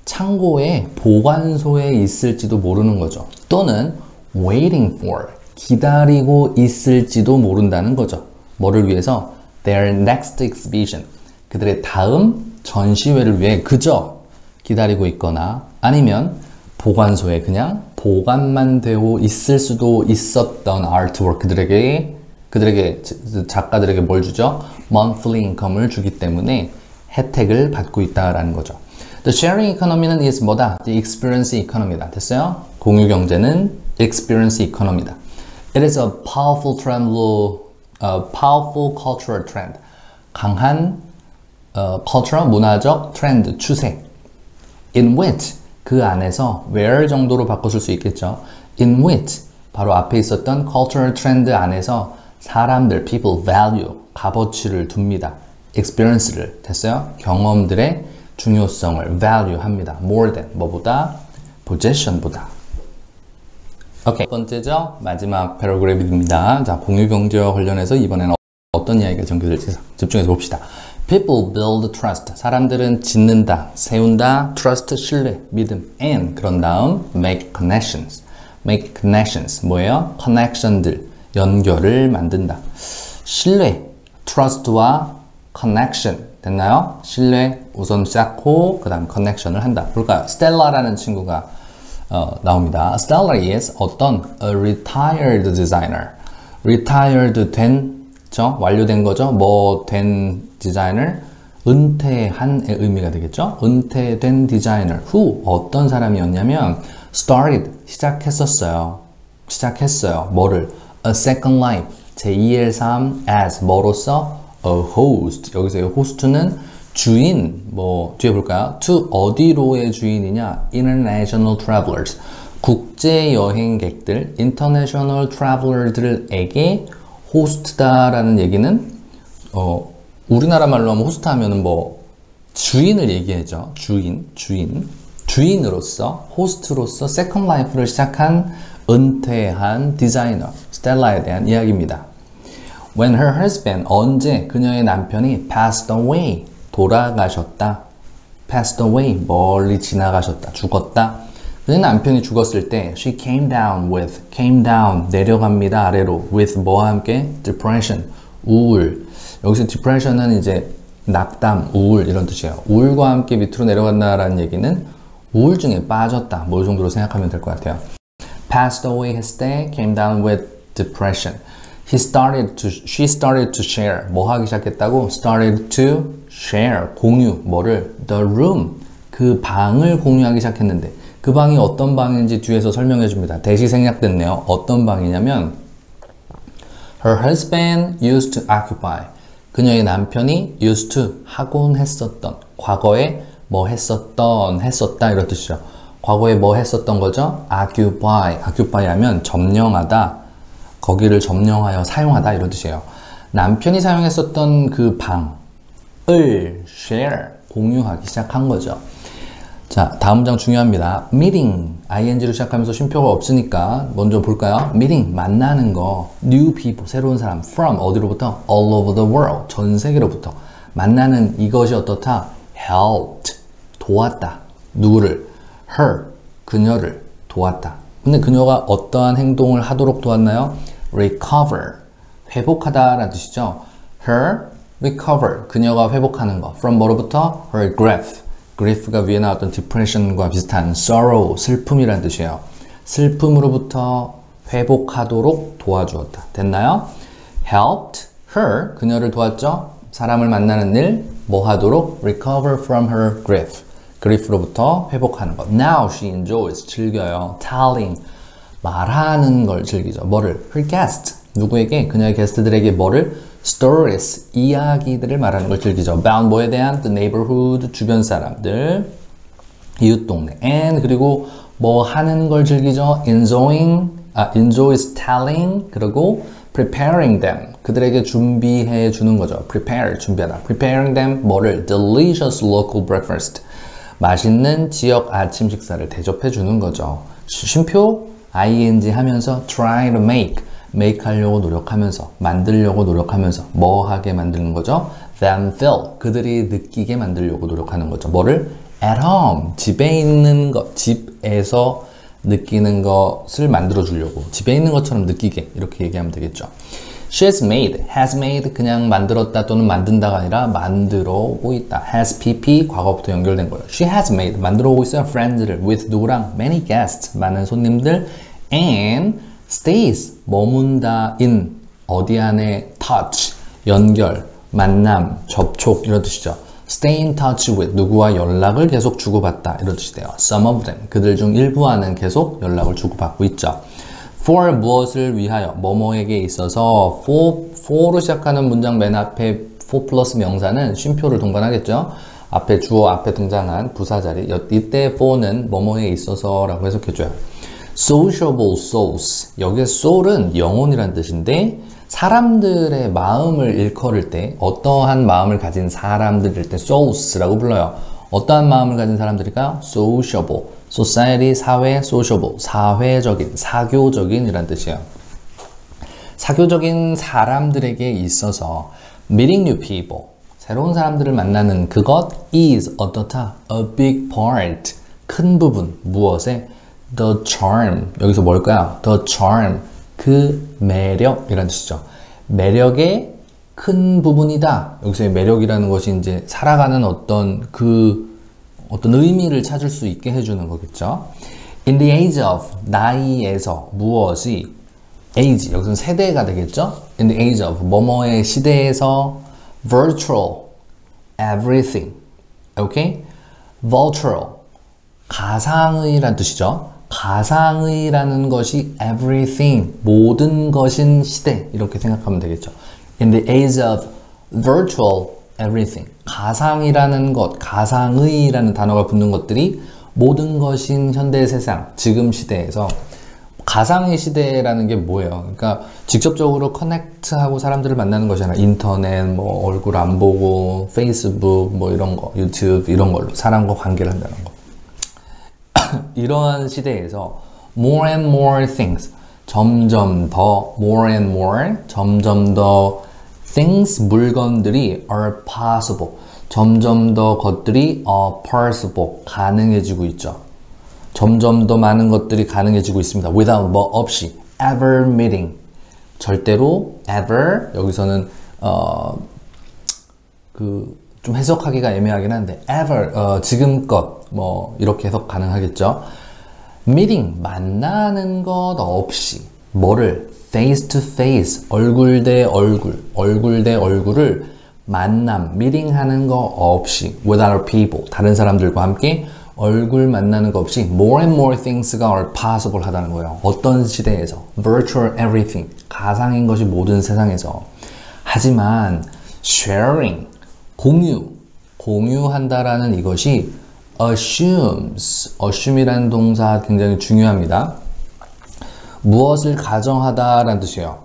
창고에 보관소에 있을지도 모르는 거죠. 또는 waiting for 기다리고 있을지도 모른다는 거죠. 뭐를 위해서? their next exhibition 그들의 다음 전시회를 위해 그저 기다리고 있거나 아니면 보관소에 그냥 보관만 되고 있을 수도 있었던 artwork 그들에게 작가들에게 뭘 주죠? monthly income을 주기 때문에 혜택을 받고 있다라는 거죠. The sharing economy는 is 뭐다? The experience economy다. 됐어요? 공유 경제는 experience economy다. It is a powerful cultural trend. 강한 cultural 문화적 트렌드 추세. In which 그 안에서 where 정도로 바꿔줄 수 있겠죠. In which 바로 앞에 있었던 cultural trend 안에서 사람들, people, value, 값어치를 둡니다. experience를, 됐어요? 경험들의 중요성을 value 합니다. more than, 뭐보다? possession보다. 오케이. 첫 번째죠? 마지막 패러그래프입니다. 자, 공유경제와 관련해서 이번에는 어떤 이야기가 전개될지 집중해서 봅시다. People build trust. 사람들은 짓는다, 세운다, trust, 신뢰, 믿음, and 그런 다음 make connections. make connections. 뭐예요? connection들, 연결을 만든다. 신뢰, trust와 connection. 됐나요? 신뢰 우선 쌓고 그 다음 connection을 한다. 볼까요? Stella라는 친구가 나옵니다. Stella is 어떤 a retired designer. retired 된 완료된 거죠. 뭐 된 디자이너, 은퇴한의 의미가 되겠죠. 은퇴된 디자이너. who 어떤 사람이었냐면 started 시작했어요. 뭐를? a second life 제2의 삶 as 뭐로서? a host. 여기서 host는 주인. 뭐 뒤에 볼까요? to 어디로의 주인이냐? international travelers. 국제 여행객들, international traveler들에게 호스트다라는 얘기는 우리나라 말로 하면 호스트 하면은 뭐 주인을 얘기하죠. 주인으로서 호스트로서 세컨드 라이프를 시작한 은퇴한 디자이너 스텔라에 대한 이야기입니다. When her husband 언제 그녀의 남편이 passed away 돌아가셨다. passed away 멀리 지나가셨다. 죽었다. 그녀의 남편이 죽었을 때 she came down 내려갑니다. 아래로 with 뭐와 함께? depression 우울. 여기서 depression은 이제 낙담, 우울 이런 뜻이에요. 우울과 함께 밑으로 내려간다라는 얘기는 우울증에 빠졌다. 뭐 이 정도로 생각하면 될 것 같아요. passed away 했을 때 came down with depression. she started to share. 뭐 하기 시작했다고? started to share. 공유. 뭐를? the room. 그 방을 공유하기 시작했는데 그 방이 어떤 방인지 뒤에서 설명해 줍니다. 대시 생략됐네요. 어떤 방이냐면 her husband used to occupy. 그녀의 남편이 used to 하곤 했었던 과거에 뭐 했었다 이런 뜻이죠. 과거에 뭐 했었던 거죠? occupy 하면 점령하다. 거기를 점령하여 사용하다 이런 뜻이에요. 남편이 사용했었던 그 방을 share 공유하기 시작한 거죠. 자, 다음 문장 중요합니다. meeting, ing로 시작하면서 쉼표가 없으니까 먼저 볼까요? meeting, 만나는 거. new people, 새로운 사람. from, 어디로부터? all over the world, 전 세계로부터. 만나는 이것이 어떻다? helped, 도왔다. 누구를? her, 그녀를 도왔다. 근데 그녀가 어떠한 행동을 하도록 도왔나요? recover, 회복하다라는 뜻이죠. her, recover, 그녀가 회복하는 거. from 뭐로부터? her grief. grief가 위에 나왔던 depression과 비슷한 sorrow, 슬픔이라는 뜻이에요. 슬픔으로부터 회복하도록 도와주었다. 됐나요? helped her, 그녀를 도왔죠. 사람을 만나는 일, 뭐 하도록? recover from her grief. grief로부터 회복하는 것. Now she enjoys, 즐겨요. telling, 말하는 걸 즐기죠. 뭐를? her guest, 누구에게? 그녀의 게스트들에게 뭐를? stories, 이야기들을 말하는 걸 즐기죠. about 뭐에 대한? the neighborhood, 주변 사람들, 이웃 동네. and 그리고 뭐 하는 걸 즐기죠. enjoys telling, 그리고 preparing them, 그들에게 준비해 주는 거죠. prepare, 준비하다. preparing them, 뭐를? delicious local breakfast, 맛있는 지역 아침 식사를 대접해 주는 거죠. 쉼표 ing 하면서 try to make, make 하려고 노력하면서, 만들려고 노력하면서 뭐 하게 만드는 거죠? them feel, 그들이 느끼게 만들려고 노력하는 거죠. 뭐를? at home, 집에 있는 것, 집에서 느끼는 것을 만들어 주려고, 집에 있는 것처럼 느끼게, 이렇게 얘기하면 되겠죠. She has made, 그냥 만들었다 또는 만든다가 아니라 만들어 오고 있다. has pp, 과거부터 연결된 거예요. She has made, 만들어 오고 있어요. friends를 with 누구랑? many guests, 많은 손님들. and stays, 머문다 in, 어디 안에 touch, 연결, 만남, 접촉, 이런 뜻이죠. stay in touch with, 누구와 연락을 계속 주고받다, 이런 뜻이 돼요. some of them, 그들 중 일부와는 계속 연락을 주고받고 있죠. for, 무엇을 위하여, 뭐뭐에게 있어서. for로 시작하는 문장 맨 앞에 for 플러스 명사는 쉼표를 동반하겠죠. 앞에 주어, 앞에 등장한 부사자리, 이때 for는 뭐뭐에 있어서 라고 해석해줘요. sociable souls, 여기에 soul은 영혼이란 뜻인데 사람들의 마음을 일컬을 때, 어떠한 마음을 가진 사람들일 때 souls라고 불러요. 어떠한 마음을 가진 사람들일까요? sociable, society, 사회, sociable, 사회적인, 사교적인 이란 뜻이에요. 사교적인 사람들에게 있어서 meeting new people, 새로운 사람들을 만나는 그것 is 어떻다? a big part, 큰 부분, 무엇에? the charm, 여기서 뭘까요? the charm, 그 매력이라는 뜻이죠. 매력의 큰 부분이다. 여기서의 매력이라는 것이 이제 살아가는 어떤 의미를 찾을 수 있게 해주는 거겠죠. In the age of, 나이에서, 무엇이, age, 여기서는 세대가 되겠죠. In the age of, 뭐뭐의 시대에서, virtual, everything, okay? virtual, 가상의란 뜻이죠. 가상의라는 것이 everything, 모든 것인 시대, 이렇게 생각하면 되겠죠. In the age of virtual everything, 가상이라는 것, 가상의라는 단어가 붙는 것들이 모든 것인 현대 세상, 지금 시대에서. 가상의 시대라는 게 뭐예요? 그러니까 직접적으로 커넥트하고 사람들을 만나는 것이 아니라 인터넷, 뭐 얼굴 안 보고 페이스북, 뭐 이런 거, 유튜브 이런 걸로 사람과 관계를 한다는 거. 이러한 시대에서 more and more things, 점점 더, more and more, 점점 더 things, 물건들이 are possible, 점점 더 것들이 are possible, 가능해지고 있죠. 점점 더 많은 것들이 가능해지고 있습니다. without, 뭐 없이, ever meeting, 절대로, ever, 여기서는 좀 해석하기가 애매하긴 한데 ever, 지금껏, 뭐 이렇게 해석 가능하겠죠. meeting, 만나는 것 없이, 뭐를? face to face, 얼굴 대 얼굴, 얼굴 대 얼굴을 만남, meeting 하는 거 없이, with other people, 다른 사람들과 함께 얼굴 만나는 거 없이 more and more things가 are possible 하다는 거예요. 어떤 시대에서? virtual everything, 가상인 것이 모든 세상에서. 하지만 sharing, 공유한다라는 이것이 assume이라는 동사 굉장히 중요합니다. 무엇을 가정하다라는 뜻이에요.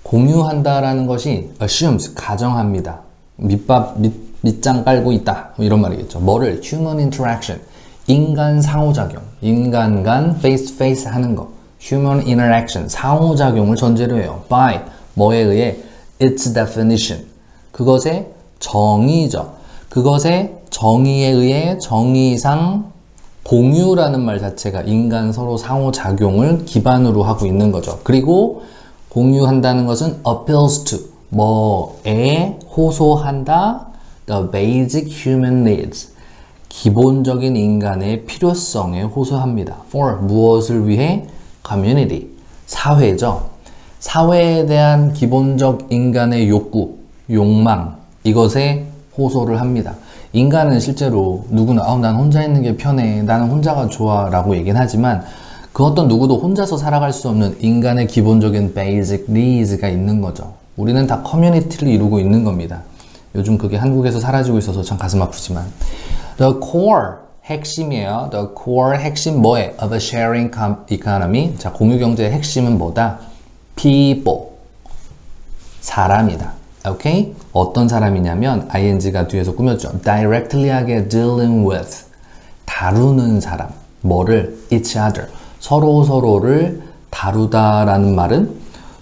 공유한다라는 것이 assumes, 가정합니다. 밑장 깔고 있다, 이런 말이겠죠. 뭐를? human interaction, 인간 상호작용, 인간 간 face to face 하는 거. human interaction, 상호작용을 전제로 해요. by, 뭐에 의해? its definition, 그것의 정의죠. 그것의 정의에 의해 정의상 공유라는 말 자체가 인간 서로 상호작용을 기반으로 하고 있는 거죠. 그리고 공유한다는 것은 appeals to, 뭐에 호소한다, the basic human needs, 기본적인 인간의 필요성에 호소합니다. for, 무엇을 위해? community, 사회죠. 사회에 대한 기본적 인간의 욕구, 욕망, 이것에 호소를 합니다. 인간은 실제로 누구나 난 혼자 있는 게 편해, 나는 혼자가 좋아 라고 얘기는 하지만 그 어떤 누구도 혼자서 살아갈 수 없는 인간의 기본적인 basic needs가 있는 거죠. 우리는 다 커뮤니티를 이루고 있는 겁니다. 요즘 그게 한국에서 사라지고 있어서 참 가슴 아프지만 the core, 핵심이에요. the core, 핵심 뭐에? of a sharing economy. 자, 공유경제의 핵심은 뭐다? people, 사람이다. 오케이? 어떤 사람이냐면 ing가 뒤에서 꾸몄죠. directly하게 dealing with, 다루는 사람. 뭐를? each other, 서로를 다루다라는 말은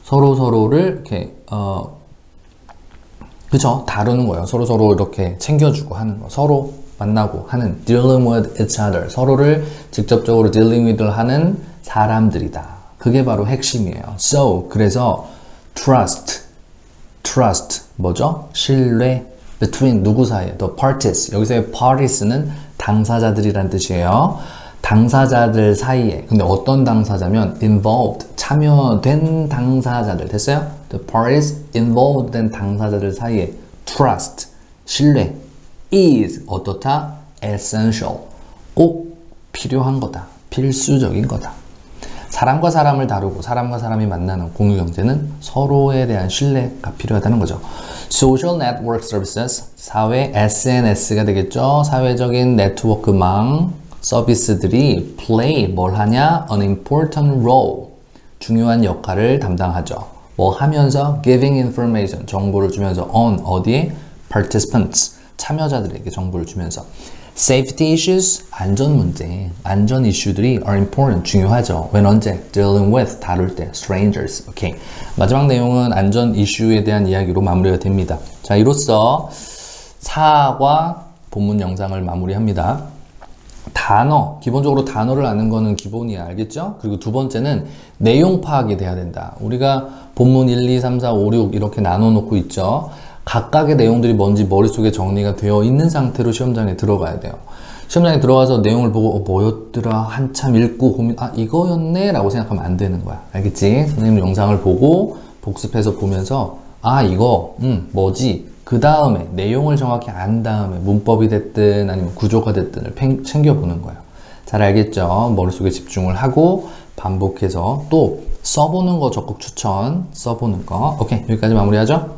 서로를 이렇게 그죠? 다루는 거예요. 서로 이렇게 챙겨주고 하는 거. 서로 만나고 하는 dealing with each other. 서로를 직접적으로 dealing with 하는 사람들이다. 그게 바로 핵심이에요. So, 그래서 trust 뭐죠? 신뢰 between 누구 사이에 the parties. 여기서의 parties는 당사자들이란 뜻이에요. 당사자들 사이에. 근데 어떤 당사자면 involved 참여된 당사자들 됐어요? The parties involved 된 당사자들 사이에 trust 신뢰 is 어떻다? essential 꼭 필요한 거다. 필수적인 거다. 사람과 사람을 다루고 사람과 사람이 만나는 공유경제는 서로에 대한 신뢰가 필요하다는 거죠. Social Network Services, 사회 SNS가 되겠죠. 사회적인 네트워크망 서비스들이 play 뭘 하냐? An important role, 중요한 역할을 담당하죠. 뭐 하면서 giving information, 정보를 주면서 on, 어디에? Participants, 참여자들에게 정보를 주면서 Safety issues, 안전 문제, 안전 이슈들이 are important, 중요하죠. when 언제? dealing with, 다룰 때, strangers. 오케이. 마지막 내용은 안전 이슈에 대한 이야기로 마무리가 됩니다. 자, 이로써 4과 본문 영상을 마무리합니다. 단어, 기본적으로 단어를 아는 거는 기본이야, 알겠죠? 그리고 두 번째는 내용 파악이 돼야 된다. 우리가 본문 1, 2, 3, 4, 5, 6 이렇게 나눠 놓고 있죠. 각각의 내용들이 뭔지 머릿속에 정리가 되어 있는 상태로 시험장에 들어가야 돼요. 시험장에 들어가서 내용을 보고 뭐였더라 한참 읽고 고민 이거였네 라고 생각하면 안 되는 거야. 알겠지? 선생님 영상을 보고 복습해서 보면서 이거 뭐지? 그 다음에 내용을 정확히 안 다음에 문법이 됐든 아니면 구조가 됐든을 챙겨보는 거예요. 잘 알겠죠? 머릿속에 집중을 하고 반복해서 또 써보는 거 적극 추천. 써보는 거. 오케이, 여기까지 마무리하죠?